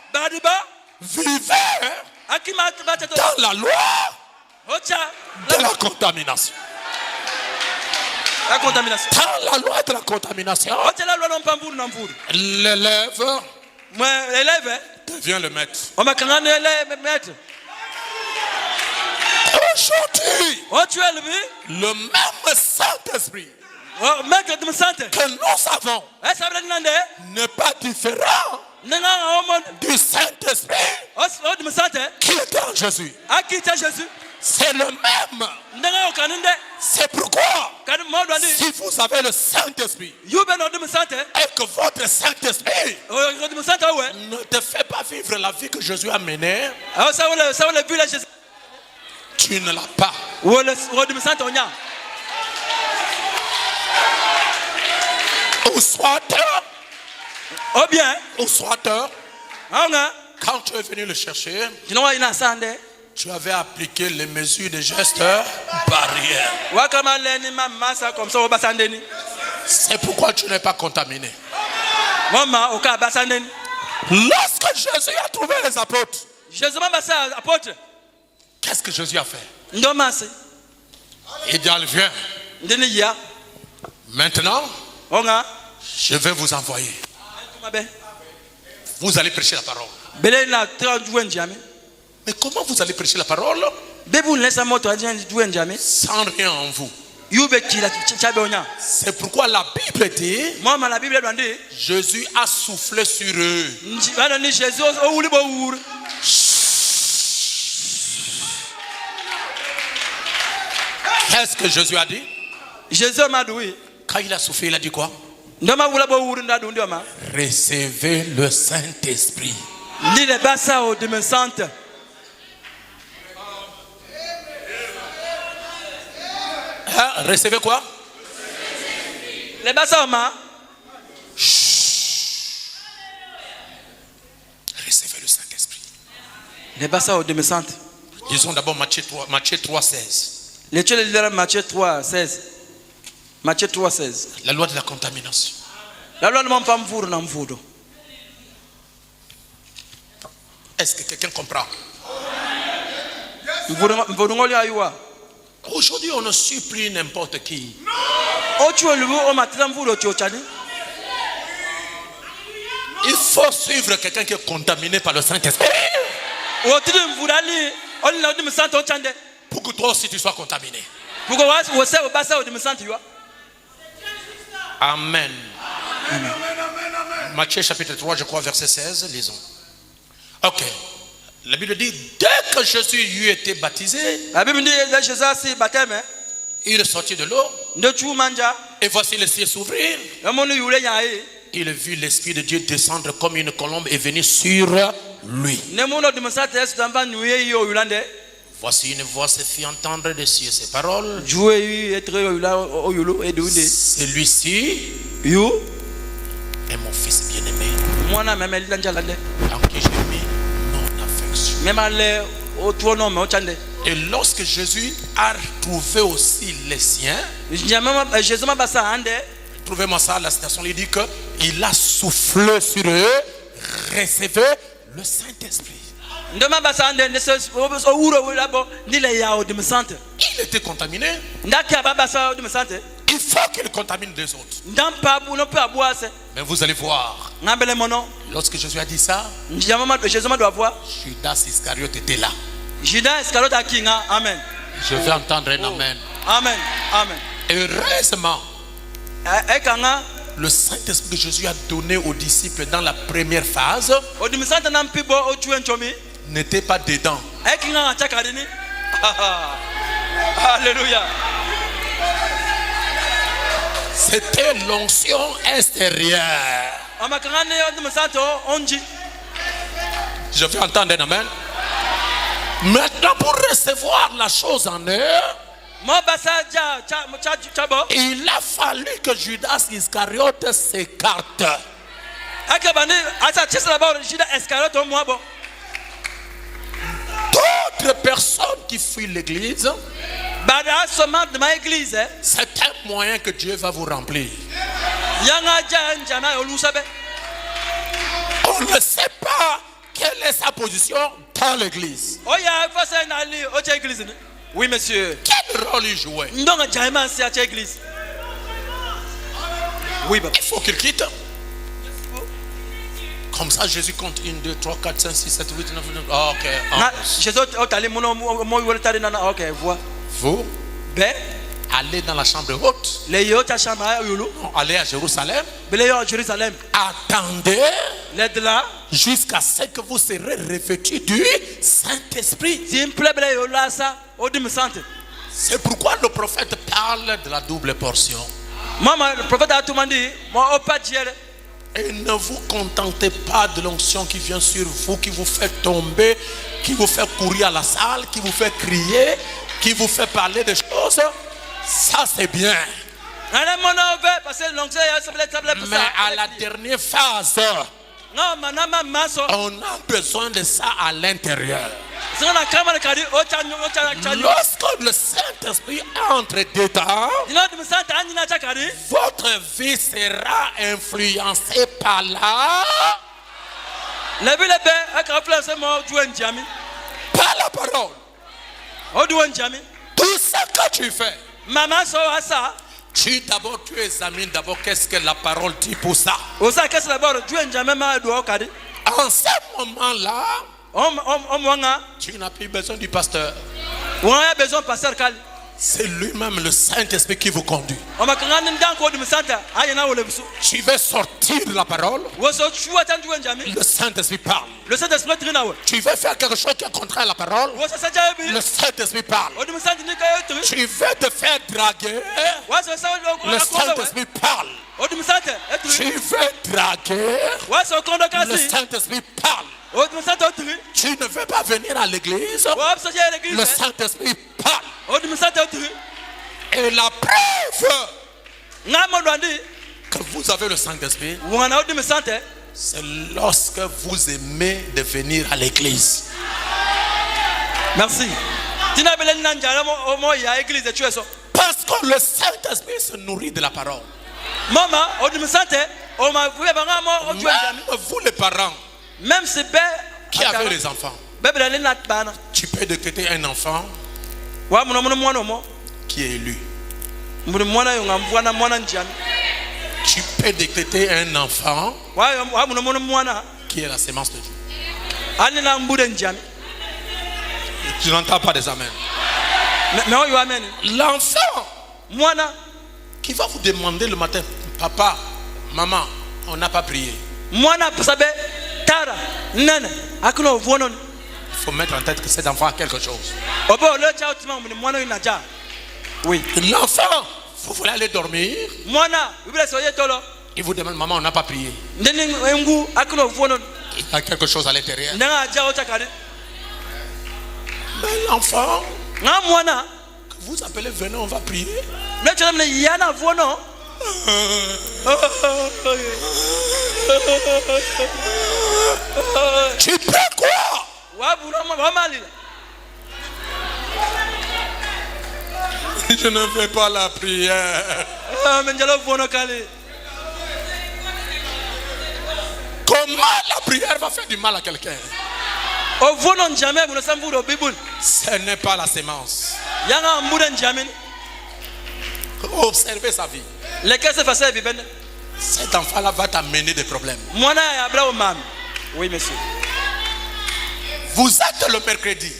vivaient dans la loi de la contamination. Dans la loi de la contamination, l'élève devient le maître.
Maître.
Aujourd'hui, le même Saint-Esprit que nous avons n'est pas différent du Saint-Esprit qui est en Jésus. C'est le même. C'est pourquoi, si vous avez le Saint-Esprit et que votre Saint-Esprit ne te fait pas vivre la vie que Jésus a menée, tu ne l'as pas. Ou soit, quand tu es venu le chercher, tu avais appliqué les mesures de gestes barrières. C'est pourquoi tu n'es pas contaminé. Lorsque Jésus a trouvé les apôtres, qu'est-ce que Jésus a fait? Il dit, viens. Maintenant, je vais vous envoyer. Vous allez prêcher la parole. Mais comment vous allez prêcher la parole sans rien en vous? C'est pourquoi la Bible dit, Jésus a soufflé sur eux. Qu'est-ce que Jésus a dit? Quand il a soufflé, il a dit quoi? Recevez le Saint-Esprit. Recevez quoi? Recevez le Saint-Esprit. Disons d'abord Matthieu 3:16.
Matthieu 3:16.
La loi de la contamination. Est-ce que quelqu'un comprend? Aujourd'hui, on ne suit plus n'importe qui. Il faut suivre quelqu'un qui est contaminé par le Saint-Esprit. Pour que toi aussi tu sois contaminé. Amen. Matthieu chapitre 3, je crois, verset 16, lisons. Ok. La Bible dit, dès que Jésus eut été baptisé, il est sorti de l'eau. Et voici les cieux s'ouvrir. Il vit l'Esprit de Dieu descendre comme une colombe et venir sur lui. Voici une voix se fit entendre des cieux ces paroles. Celui-ci est mon fils bien-aimé, en qui j'ai mis mon affection. Et lorsque Jésus a trouvé aussi les siens, trouvez-moi ça à la citation, il dit qu'il a soufflé sur eux, recevez le Saint-Esprit. Il était contaminé. Il faut qu'il contamine les autres. Mais vous allez voir, lorsque Jésus a dit ça, Judas Iscariote était là.
Amen.
Je vais entendre un amen.
Amen. Amen.
Heureusement, le Saint-Esprit que Jésus a donné aux disciples dans la première phase n'était pas dedans.
Alléluia.
C'était l'onction extérieure. Je vais entendre un amen. Maintenant, pour recevoir la chose en eux, il a fallu que Judas Iscariote s'écarte. D'autres personnes qui fuient l'église, c'est un moyen que Dieu va vous remplir. On ne sait pas quelle est sa position dans l'église.
Oui, monsieur.
Quel rôle il jouait?
Oui,
il faut qu'il quitte. Comme ça, Jésus compte 1, 2, 3, 4, 5, 6, 7, 8, 9, 10. Ok. Vous allez dans la chambre haute. Non, allez à Jérusalem. Attendez jusqu'à ce que vous serez revêtus du Saint-Esprit. C'est pourquoi le prophète parle de la double portion. Et ne vous contentez pas de l'onction qui vient sur vous, qui vous fait tomber, qui vous fait courir à la salle, qui vous fait crier, qui vous fait parler des choses. Ça c'est bien. Mais à la dernière phase, on a besoin de ça à l'intérieur. Lorsque le Saint-Esprit entre dedans, votre vie sera influencée par par la parole. Tout ce que tu fais, tu examines d'abord qu'est-ce que la parole dit pour ça. En ce moment-là, tu n'as plus besoin du pasteur. C'est lui-même le Saint-Esprit qui vous conduit. Tu veux sortir de la parole, le Saint-Esprit parle. Tu veux faire quelque chose qui est contraire à la parole, le Saint-Esprit parle. Tu veux te faire draguer, le Saint-Esprit parle. Tu veux draguer, le Saint-Esprit parle. Tu ne veux pas venir à l'église, le Saint-Esprit parle. Et la preuve que vous avez le Saint-Esprit, c'est lorsque vous aimez de venir à l'église.
Merci.
Parce que le Saint-Esprit se nourrit de la parole.
Même
vous les parents,
même si
qui avez les enfants, tu peux détecter un enfant qui est élu. Tu peux détecter un enfant qui est la sémence de Dieu. Je n'entends pas des amens. L'enfant qui va vous demander le matin, papa, maman, on n'a pas prié. Il faut mettre en tête que cet enfant a quelque chose. Oui. L'enfant, vous voulez aller dormir, il vous demande, maman, on n'a pas prié. Il y a quelque chose à l'intérieur. Mais l'enfant que vous appelez, venez, on va prier. Tu peux quoi? Je ne fais pas la prière. Comment la prière va faire du mal à quelqu'un? Ce n'est pas la sémence. Observez sa vie. Cet enfant-là va t'amener des problèmes.
Oui, monsieur.
Vous êtes le mercredi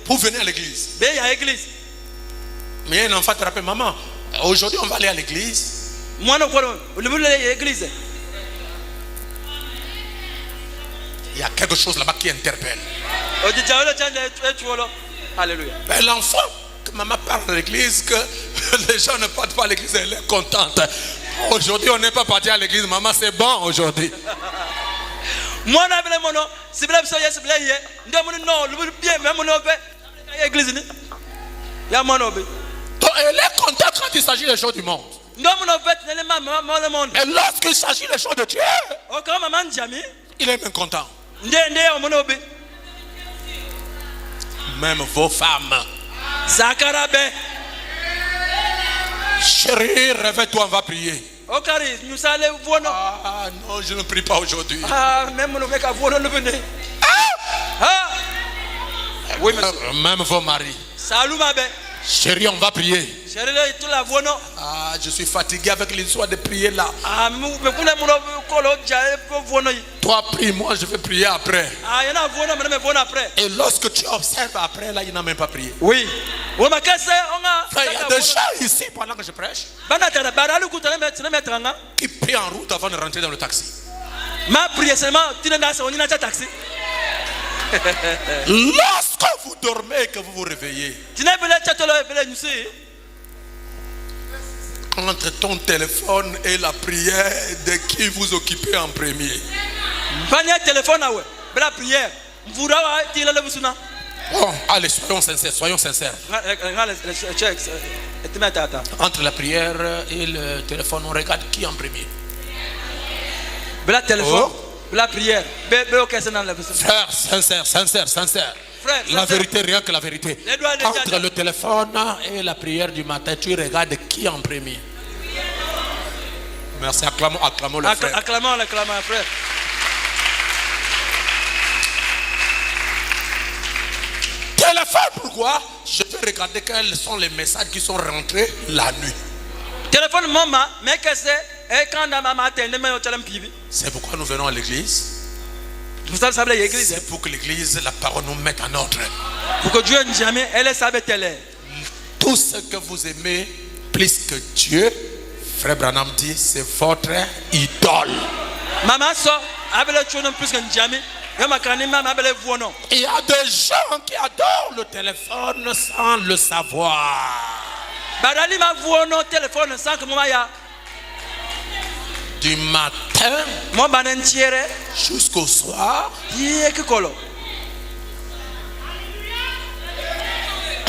pour venir à l'église. Mais un enfant te rappelle, maman, aujourd'hui on va aller à l'église. Il y a quelque chose là-bas qui interpelle.
Alléluia.
Mais l'enfant, que maman parle à l'église, que les gens ne partent pas à l'église, elle est contente. Aujourd'hui on n'est pas parti à l'église, maman, c'est bon aujourd'hui.
Elle
est contente quand il s'agit des choses du monde. Et lorsqu'il s'agit des choses de Dieu, il est même content. Même vos femmes. Chérie, réveille-toi, on va prier. Ah non, je ne prie pas aujourd'hui. Oui, même vos maris. Chérie, on va prier.
Chérie, tu la vois non?
Ah, je suis fatigué avec l'histoire de prier là.
Ah, mais vous
Toi, prie, moi je vais prier après.
Ah, il y en a après.
Et lorsque tu observes après, là, il n'a même pas prié.
Oui.
Frère, il y a des gens ici pendant que je prêche qui prient en route avant de rentrer dans le taxi.
Ma prière seulement, tu n'as pas taxi.
Lorsque vous dormez et que vous vous réveillez, entre ton téléphone et la prière, de qui vous occupez en premier? Bon, allez, soyons sincères, soyons sincères. Entre la prière et le téléphone, on regarde qui en premier?
La prière.
Frère, sincère. La vérité, rien que la vérité. Entre le téléphone et la prière du matin, tu regardes qui en premier? Merci, acclamons le frère.
Acclamons le frère.
Téléphone, pourquoi? Je vais regarder quels sont les messages qui sont rentrés la nuit.
Téléphone, maman, mais qu'est-ce que c'est?
C'est pourquoi nous venons à l'église. C'est pour que l'église, la parole nous mette en ordre.
Pour que Dieu jamais elle sabe
tout ce que vous aimez plus que Dieu, frère Branham dit, c'est votre idole.
Maman ça, plus que jamais. Il
y a des gens qui adorent le téléphone sans le savoir. Du matin jusqu'au soir,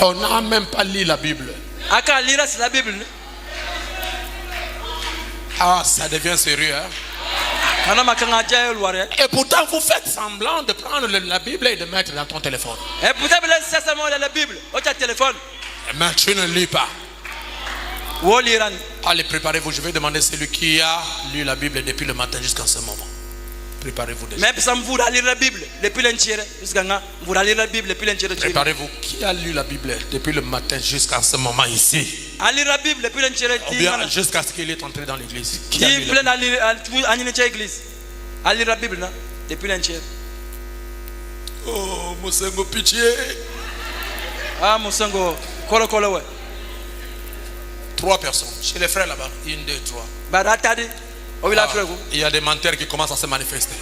on n'a même pas lu la Bible. Ah, ça devient sérieux, hein? Et pourtant vous faites semblant de prendre la Bible et de mettre dans ton téléphone. Mais tu ne lis pas. Allez, préparez-vous. Je vais demander celui qui a lu la Bible depuis le matin jusqu'à ce moment. Préparez-vous déjà. Préparez-vous. Qui a lu la Bible depuis le matin jusqu'à ce moment ici? Ou bien jusqu'à ce qu'il est entré dans l'église? Qui a lu la Bible? Oh, Mosengo, pitié.
Ah, Mosengo, kolo.
3 personnes. Chez les frères là-bas. 1, 2, 3. Il y a des menteurs qui commencent à se manifester.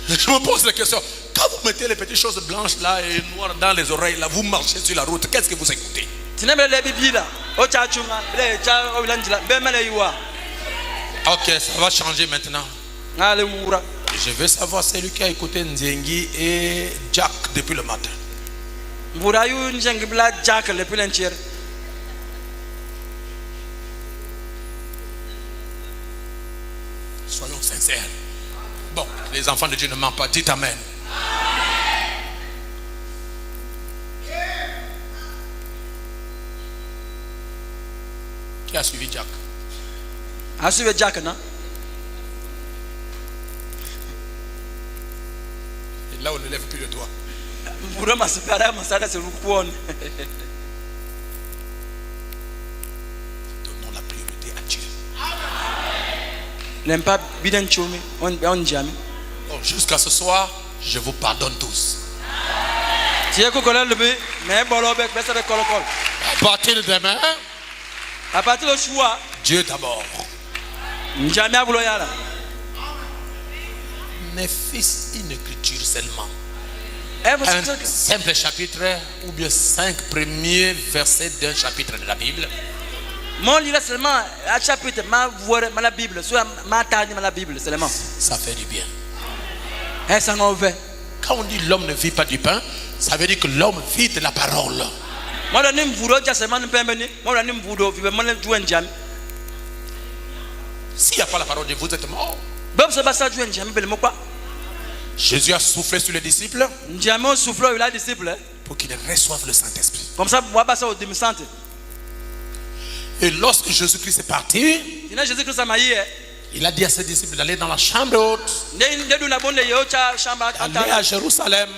Je me pose la question. Quand vous mettez les petites choses blanches là et noires dans les oreilles là, vous marchez sur la route, qu'est-ce que vous écoutez? Ok, ça va changer maintenant. Je veux savoir celui qui a écouté Nzengi et Jack depuis le matin. Soyons sincères. Bon, les enfants de Dieu ne mentent pas. Dites Amen. Qui a suivi Jack?
A suivi Jack, non?
Et là, on ne lève plus le doigt.
Donnons
la priorité à Dieu. Oh, jusqu'à ce soir, je vous pardonne tous. À partir de demain, Dieu d'abord. Mes fils, une écriture seulement. Un simple chapitre ou bien 5 premiers versets d'un chapitre de la Bible.
Seulement un chapitre, la Bible, seulement.
Ça fait du bien. Quand on dit l'homme ne vit pas du pain, ça veut dire que l'homme vit de la parole. S'il n'y a pas la parole de vous êtes mort. Jésus a soufflé sur les disciples pour qu'ils reçoivent le Saint-Esprit. Et lorsque Jésus-Christ est parti, Il a dit à ses disciples d'aller dans la chambre haute, d'aller à Jérusalem.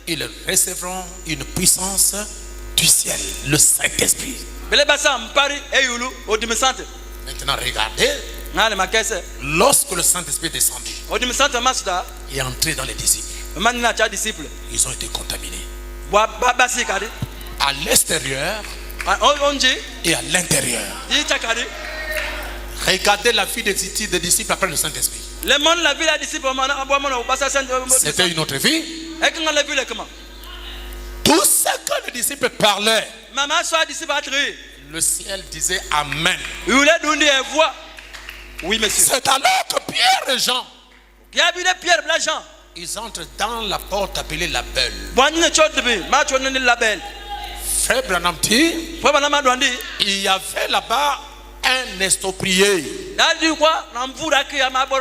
Ils recevront une puissance du ciel, le Saint-Esprit. Maintenant, regardez, lorsque le Saint-Esprit est descendu et est entré dans les disciples, ils ont été contaminés à l'extérieur et à l'intérieur. Regardez la vie des disciples après le Saint-Esprit. C'était une autre vie. Tout ce que les disciples parlaient, le ciel disait Amen. C'est alors que Pierre et Jean, ils entrent dans la porte appelée la Belle. Frère Branham dit, il y avait là-bas un estropié.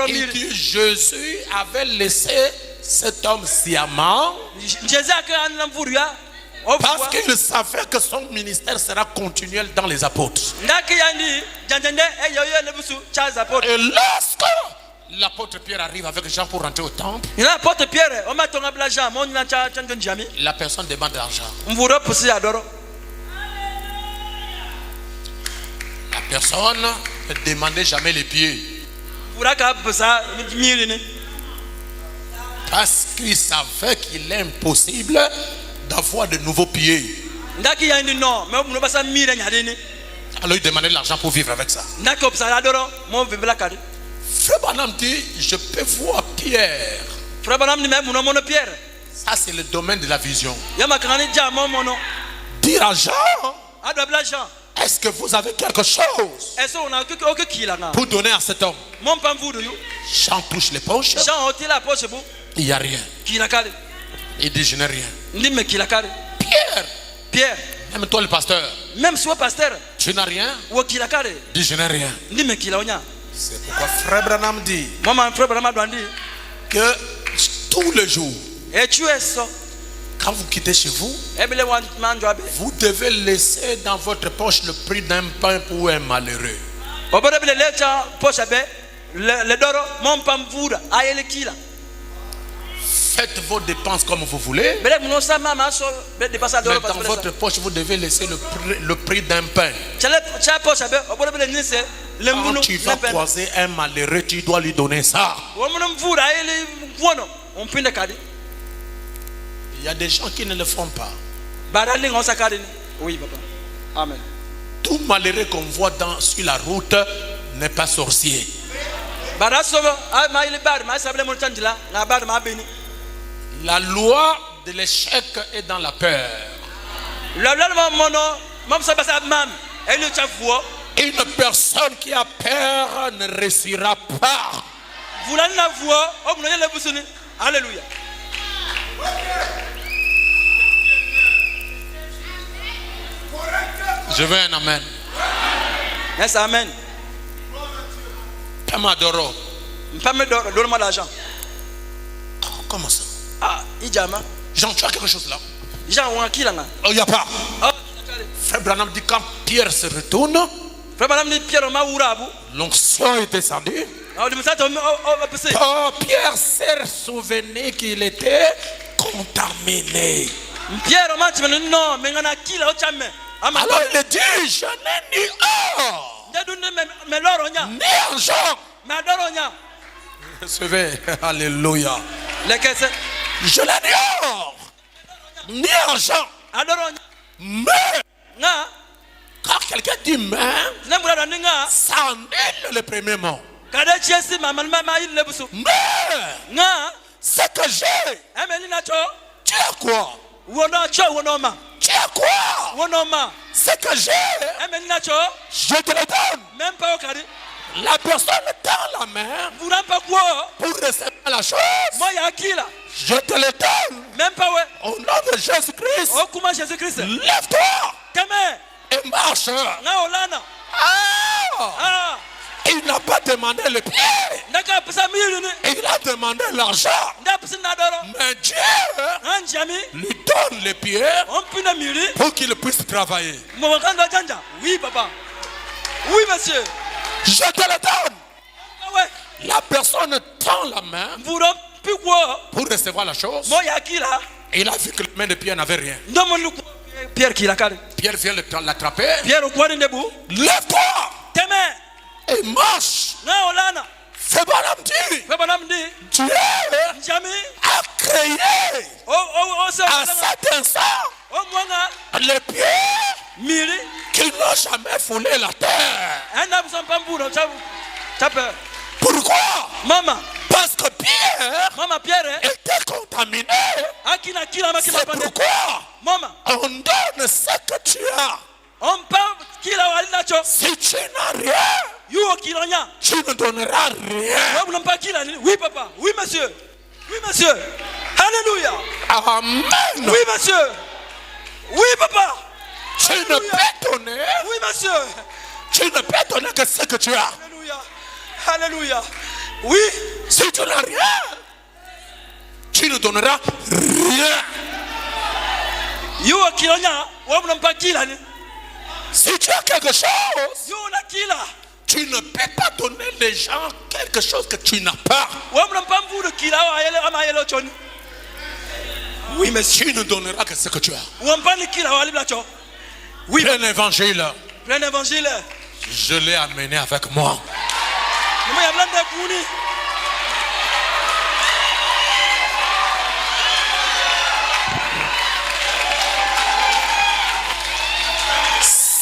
Il dit Jésus avait laissé cet homme sciemment parce qu'il savait que son ministère sera continuel dans les apôtres. Et lorsque l'apôtre Pierre arrive avec Jean pour rentrer au temple, la personne demande de l'argent. La personne ne demandait jamais les pieds parce qu'il savait qu'il est impossible d'avoir de nouveaux pieds. Alors il demandait de l'argent pour vivre avec ça. Frère Branham dit, je peux voir Pierre. Ça c'est le domaine de la vision. Dire à Jean, est-ce que vous avez quelque chose pour donner à cet homme? Jean touche les poches. Il n'y a rien. Il dit je n'ai rien. Pierre, même toi le pasteur, tu n'as rien. Dis je n'ai rien. C'est pourquoi Frère Branham dit que tous les jours, quand vous quittez chez vous, vous devez laisser dans votre poche le prix d'un pain pour un malheureux. Faites vos dépenses comme vous voulez. Mais dans votre poche, vous devez laisser le prix d'un pain. Quand tu vas croiser un malheureux, tu dois lui donner ça. Il y a des gens qui ne le font pas.
Oui, papa. Amen.
Tout malheureux qu'on voit sur la route n'est pas sorcier. La loi de l'échec est dans la peur. Une personne qui a peur ne réussira pas.
Alléluia.
Je veux un amen.
Yes, amen.
Pamadoro.
Donne-moi l'argent.
Comment ça?
Ah, Ijama.
Jean, tu as quelque chose là?
Jean, on a qui là?
Oh, il n'y a pas. Frère Branham dit quand Pierre se retourne, l'onction est descendue. Oh, Pierre s'est souvenu qu'il était contaminé. Alors il dit, je n'ai ni or, ni argent. Recevez, alléluia. Je n'ai ni or, ni argent. Mais, quand quelqu'un dit mais, ça annule le premier mot. Mais, ce que j'ai, tu as quoi? Tu as quoi? Ce que j'ai, je te le donne. La personne tend la main pour recevoir la chose. Je te le donne. Au nom de Jésus-Christ. Lève-toi et marche. Il n'a pas demandé le pied. Il a demandé l'argent. Mais Dieu lui donne les pieds pour qu'il puisse travailler.
Oui, papa. Oui, monsieur.
Je te le donne. La personne tend la main pour recevoir la chose. Et il a vu que la main de Pierre n'avait rien. Pierre vient l'attraper. Lève-toi et marche. Fais bonhomme dit. Dieu a créé à cet instant les pieds qui n'ont jamais foulé la terre. Pourquoi? Parce que Pierre était contaminé. C'est pourquoi on donne ce que tu as. Si tu n'as rien, tu ne donneras rien.
Oui, papa. Oui, monsieur. Oui, monsieur. Alléluia.
Amen.
Oui, monsieur. Oui, papa.
Tu ne peux donner.
Oui, monsieur.
Tu ne peux donner que ce que tu as.
Alléluia. Alléluia. Oui.
Si tu n'as rien, tu ne donneras rien. Si tu as quelque chose, tu ne peux pas donner les gens quelque chose que tu n'as pas.
Oui, mais
tu ne donneras que ce que tu as. Oui, plein évangile. Je l'ai amené avec moi.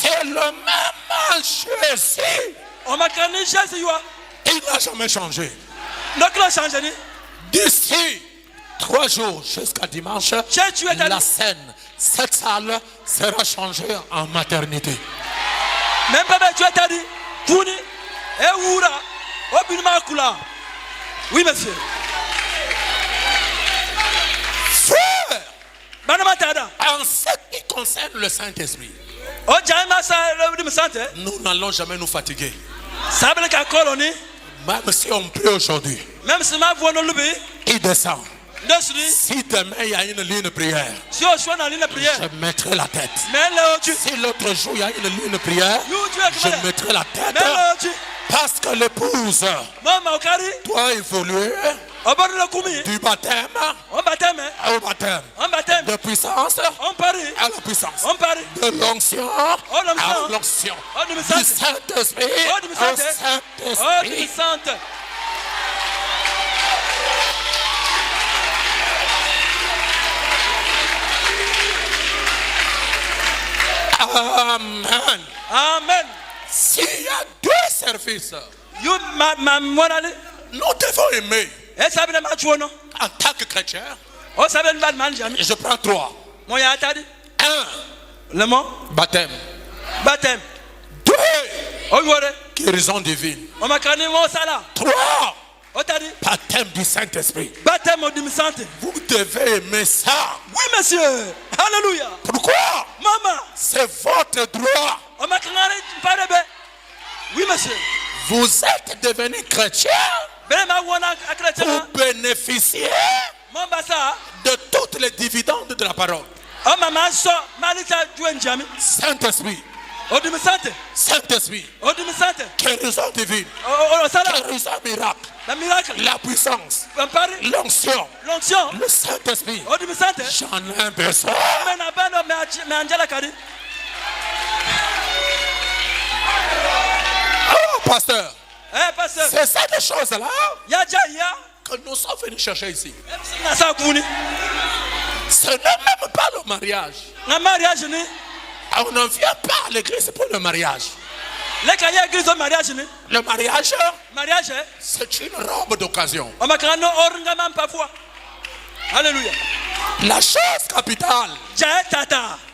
C'est le même Jésus. Il n'a jamais changé. D'ici 3 jours jusqu'à dimanche, la scène, cette salle sera changée en maternité.
Même pas tu as dit, Kuni, Eura, Obinmakula. Oui, monsieur.
Frère, en ce qui concerne le Saint-Esprit, nous n'allons jamais nous fatiguer. Même si on prie aujourd'hui, il descend. Si demain il y a une ligne de prière, je mettrai la tête. Si l'autre jour il y a une ligne de prière, je mettrai la tête. Parce que l'épouse doit évoluer du baptême au baptême, de puissance à la puissance, de l'onction à l'onction, du Saint-Esprit au Saint-Esprit. Amen.
Amen.
S'il y a 2 services, nous devons aimer. En tant que chrétien, je prends 3. 1. Baptême. 2. Guérison divine. 3. Baptême du Saint-Esprit. Vous devez aimer ça.
Oui, monsieur. Alléluia.
Pourquoi?
Maman.
C'est votre droit.
Oui, monsieur.
Vous êtes devenu chrétien pour bénéficier de toutes les dividendes de la parole. Saint-Esprit. Saint-Esprit. Guérison divine. Guérison miracle. La puissance. L'onction. Le Saint-Esprit. J'en ai besoin. Oh, pasteur. C'est cette chose-là que nous sommes venus chercher ici. Ce n'est même pas le mariage. On ne vient pas à l'église pour le mariage. Le mariage, c'est une robe d'occasion.
Alléluia.
La chose capitale,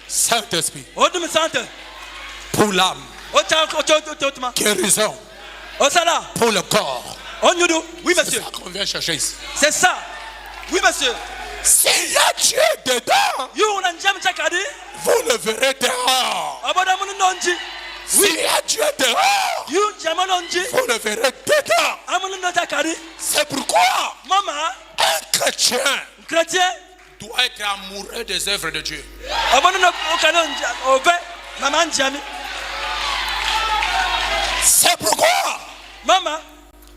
Saint-Esprit, pour l'âme, guérison, pour le corps.
Oui, monsieur.
C'est ça qu'on vient chercher ici.
C'est ça. Oui, monsieur.
S'il y a Dieu dedans, vous le verrez dehors. S'il y a Dieu dehors, vous le verrez dedans. C'est pourquoi un chrétien doit être amoureux des œuvres de Dieu. C'est pourquoi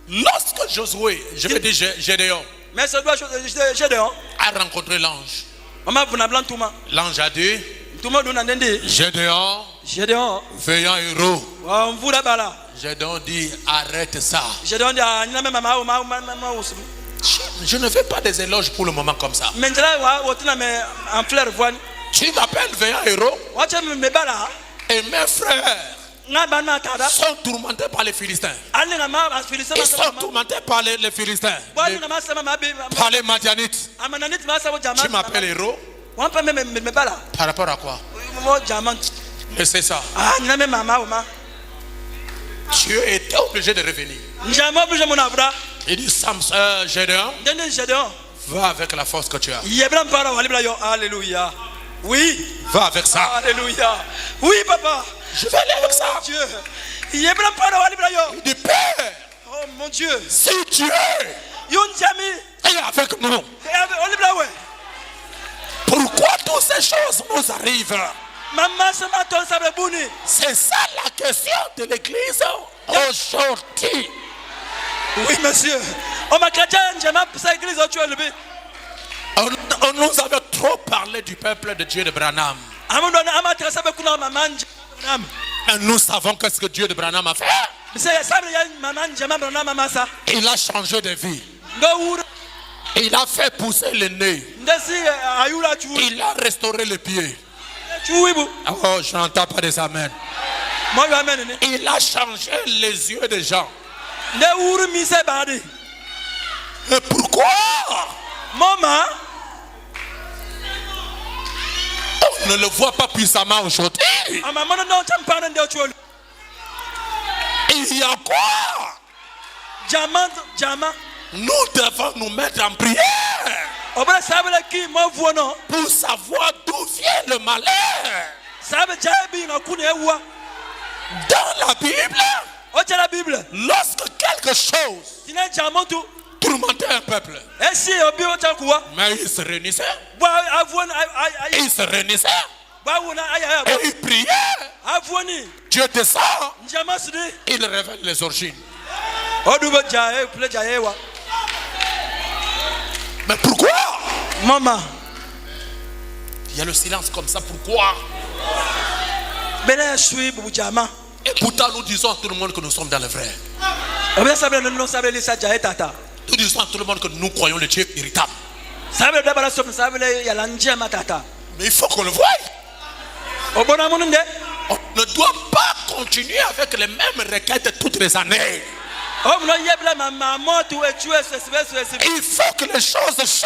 Lorsque Josué, je vais dire Gédéon, a rencontré l'ange, l'ange a dit, Gédéon, veillant héros. Gédéon dit, arrête ça. Je ne fais pas des éloges pour le moment comme ça. Tu m'appelles veillant héros. Et mes frères sont tourmentés par les Philistins. Ils sont tourmentés par les Philistins. Par les Madianites. Tu m'appelles héros. Par rapport à quoi? Et c'est ça. Tu étais obligé de revenir. Il dit Gédéon, va avec la force que tu as.
Alléluia. Oui.
Va avec ça.
Alléluia. Oui, papa.
Je vais aller avec ça.
Dieu.
Il dit Père.
Oh mon Dieu.
Si tu es avec nous, pourquoi toutes ces choses nous arrivent? C'est ça la question de l'église aujourd'hui.
Oui, monsieur. On
nous avait trop parlé du peuple de Dieu de Branham. Et nous savons qu'est-ce que Dieu de Branham a fait. Il a changé de vie. Il a fait pousser le nez. Il a restauré les pieds. Oh, je n'entends pas des amens. Il a changé les yeux des gens. Et pourquoi on ne le voit pas puissamment aujourd'hui? Il y a quoi? Nous devons nous mettre en prière pour savoir d'où vient le malheur. Dans la Bible, lorsque quelque chose tourmentait un peuple, mais il se réunissait. Il se réunissait. Et il priait. Dieu descend. Il révèle les origines. Mais pourquoi?
Maman.
Il y a le silence comme ça. Pourquoi? Et pourtant nous disons à tout le monde que nous sommes dans le vrai. Nous disons à tout le monde que nous croyons le Dieu irritable. Mais il faut qu'on le voie. On ne doit pas continuer avec les mêmes requêtes toutes les années. Il faut que les choses changent.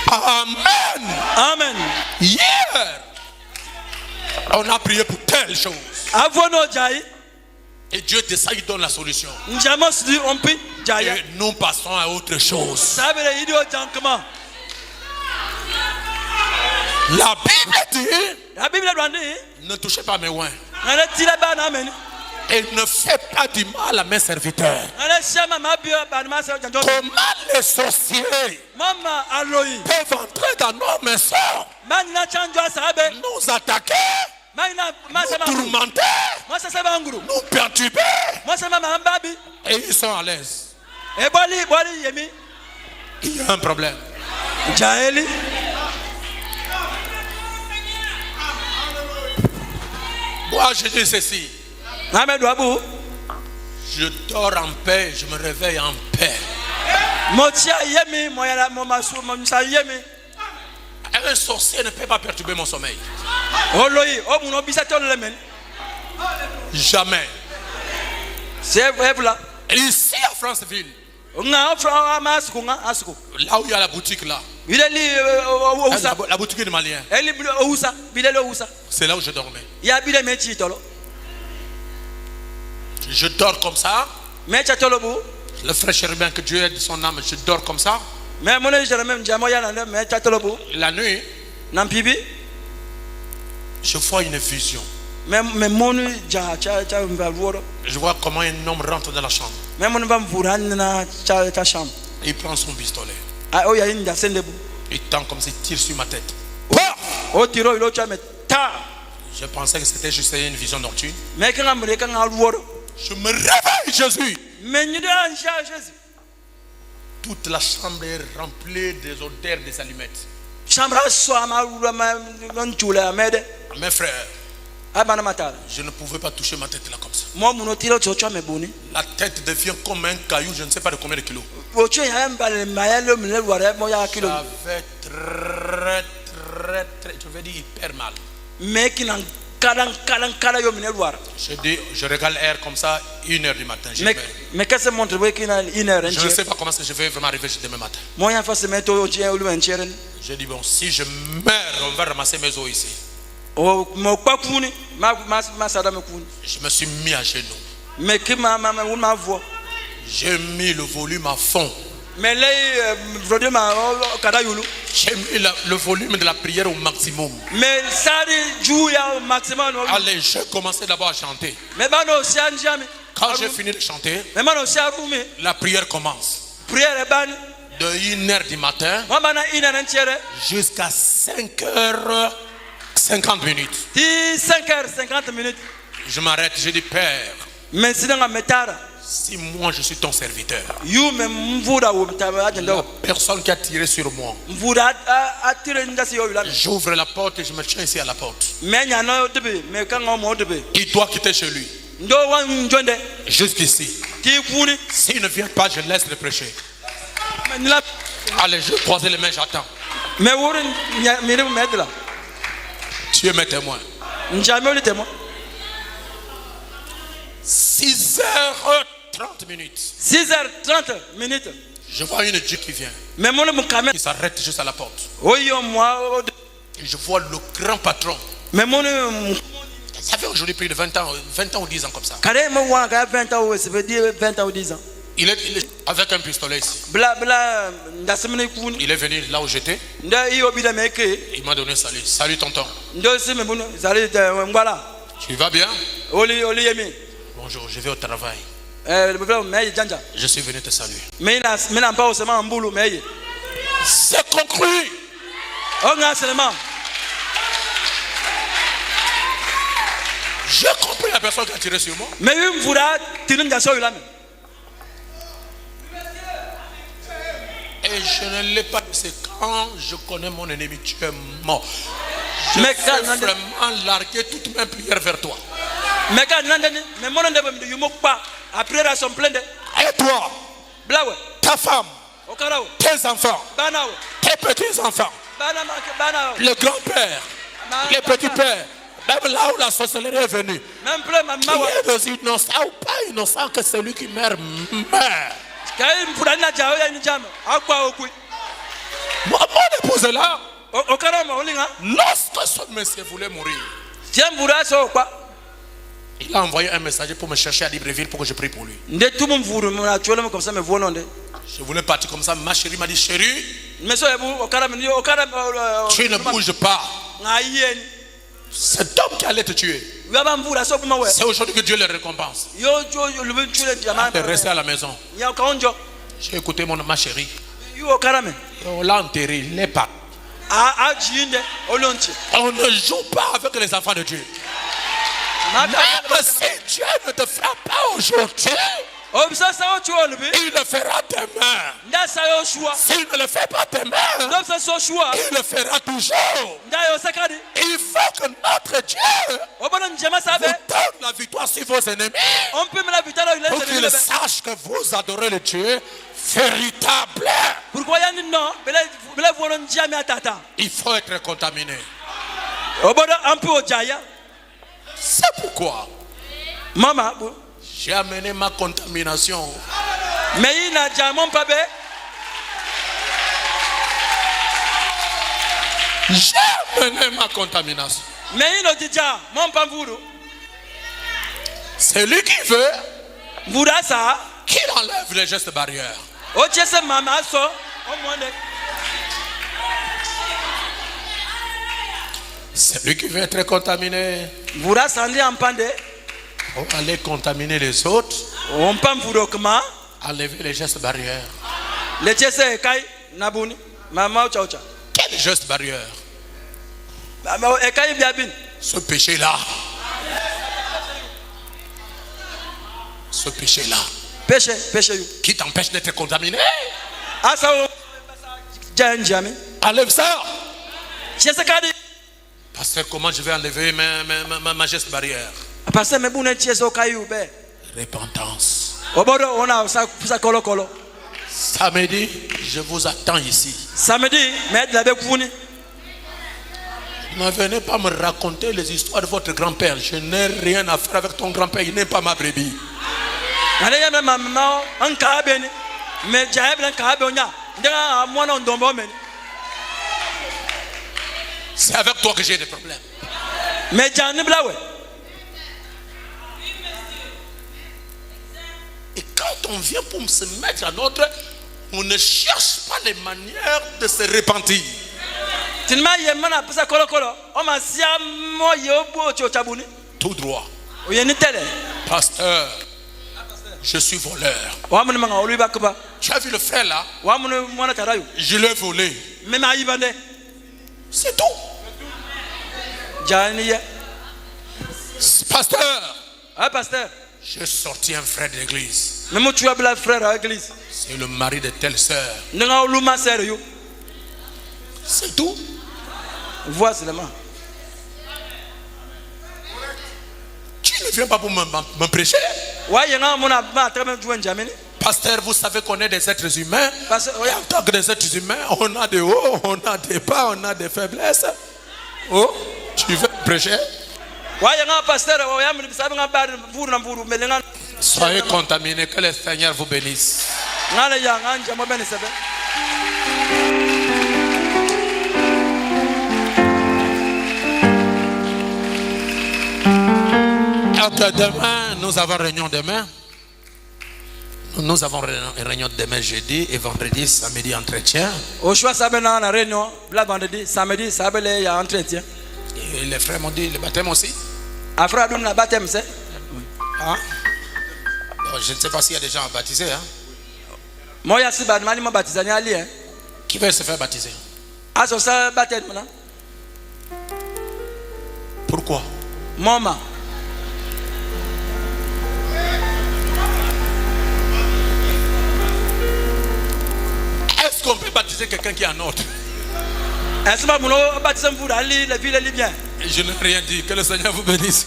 Amen.
Amen.
Hier, on a prié pour telle chose. Et Dieu descend, il donne la solution. Et nous passons à autre chose. La Bible dit, ne touchez pas mes oins. Et ne faites pas du mal à mes serviteurs. Comment les sorciers peuvent entrer dans nos maisons, nous attaquer, nous tourmenter, nous perturber, et ils sont à l'aise. Il y a un problème. Moi je dis ceci. Je dors en paix, je me réveille en paix. Un sorcier ne peut pas perturber mon sommeil. Jamais. Ici à Franceville, là où il y a la boutique là, la boutique de Malien, c'est là où je dormais. Je dors comme ça. Le frère chérubin, que Dieu aide son âme, je dors comme ça. La nuit, je vois une vision. Je vois comment un homme rentre dans la chambre. Il prend son pistolet. Il tend comme s'il tire sur ma tête. Je pensais que c'était juste une vision nocturne.
Mais quand
Je me réveille, Jésus.
Jésus.
Toute la chambre est remplie des odeurs des allumettes. Mes frères, je ne pouvais pas toucher ma tête là comme ça. La tête devient comme un caillou, je ne sais pas de combien de kilos. J'avais très, je vais dire hyper mal. Je regarde l'air comme ça, 1h du matin. Je ne sais pas comment je vais vraiment arriver demain matin. Je dis bon, si je meurs, on va ramasser mes os ici. Je me suis mis à genoux. J'ai mis le volume à fond. J'ai mis le volume de la prière au maximum. Allez, je commençais d'abord à chanter. Quand j'ai fini de chanter, la prière commence. De 1h du matin jusqu'à 5h50 minutes.
5h50 minutes.
Je m'arrête, je dis Père, si moi je suis ton serviteur, la personne qui a tiré sur moi, j'ouvre la porte et je me tiens ici à la porte. Il doit quitter chez lui. Jusqu'ici. S'il ne vient pas, je laisse le prêcher. Allez, je croise les mains, j'attends. Tu es mes témoins. 6h30 minutes.
6h30 minutes.
Je vois une Dieu qui vient. Il s'arrête juste à la porte. Et je vois le grand patron. Ça fait aujourd'hui plus de 20 ans ou 10 ans comme ça.
20 ans ou 10 ans.
Il est avec un pistolet ici. Il est venu là où j'étais. Il m'a donné salut. Salut tonton. Tu vas bien? Bonjour, je vais au travail. Je suis venu te saluer. C'est conclu. J'ai compris la personne qui a tiré sur moi. Et je ne l'ai pas laissé. Quand je connais mon ennemi, tu es mort. Je vais vraiment larguer toute ma prière vers toi. Et toi, ta femme, tes enfants, tes petits-enfants, le grand-père, les petits-pères, même là où la sorcellerie est venue, qui est aussi innocent ou pas innocent que celui qui meurt, meurt. Mon épouse est là. Lorsque son monsieur voulait mourir, il a envoyé un messager pour me chercher à Libreville pour que je prie pour lui. Je voulais partir comme ça. Ma chérie m'a dit, chérie, tu ne bouges pas. Cet homme qui allait te tuer, c'est aujourd'hui que Dieu le récompense. De rester à la maison. J'ai écouté ma chérie. On l'a enterré, il n'est pas. On ne joue pas avec les enfants de Dieu. Même si Dieu ne te fera pas aujourd'hui, il le fera demain. S'il ne le fait pas demain, il le fera toujours. Il faut que notre Dieu vous donne la victoire sur vos ennemis, pour qu'ils sachent que vous adorez le Dieu véritable. Il faut être contaminé. C'est pourquoi j'ai amené ma contamination. J'ai amené ma contamination. C'est lui qui veut qu'il enlève les gestes barrières. C'est lui qui veut être contaminé. Pour aller contaminer les autres, enlever les gestes barrières. Quel geste barrière? Ce péché-là. Ce péché-là.
Péché.
Qui t'empêche d'être contaminé. Enlève ça. Pasteur, comment je vais enlever ma geste barrière? Repentance. Samedi, je vous attends ici. Ne venez pas me raconter les histoires de votre grand-père. Je n'ai rien à faire avec ton grand-père. Il n'est pas ma brebis. C'est avec toi que j'ai des problèmes. Et quand on vient pour se mettre à l'ordre, on ne cherche pas les manières de se repentir. Tout droit. Pasteur, je suis voleur. Tu as vu le frère là? Je l'ai volé. C'est tout. Pasteur, j'ai sorti un frère de l'église. C'est le mari de telle sœur. C'est tout.
Vois seulement.
Tu ne viens pas pour me prêcher. Pasteur, vous savez qu'on est des êtres humains. Et en tant que des êtres humains, on a des hauts, on a des bas, on a des faiblesses. Oh, tu veux prêcher? Soyez contaminés, que le Seigneur vous bénisse. Demain, nous avons réunion demain. Nous avons réunion demain jeudi et vendredi, samedi entretien. Et les frères m'ont dit le baptême aussi.
Hein?
Bon, je ne sais pas s'il y a des gens baptisés. Hein? Qui veut se faire baptiser? Pourquoi?
Maman.
Est-ce qu'on peut baptiser quelqu'un qui est en ordre? Je n'ai rien dit. Que le Seigneur vous bénisse.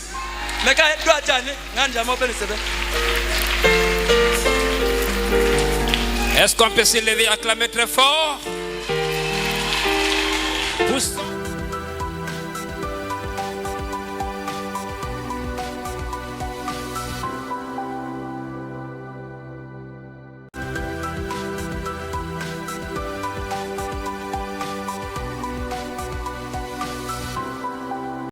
Est-ce qu'on peut se lever et acclamer très fort?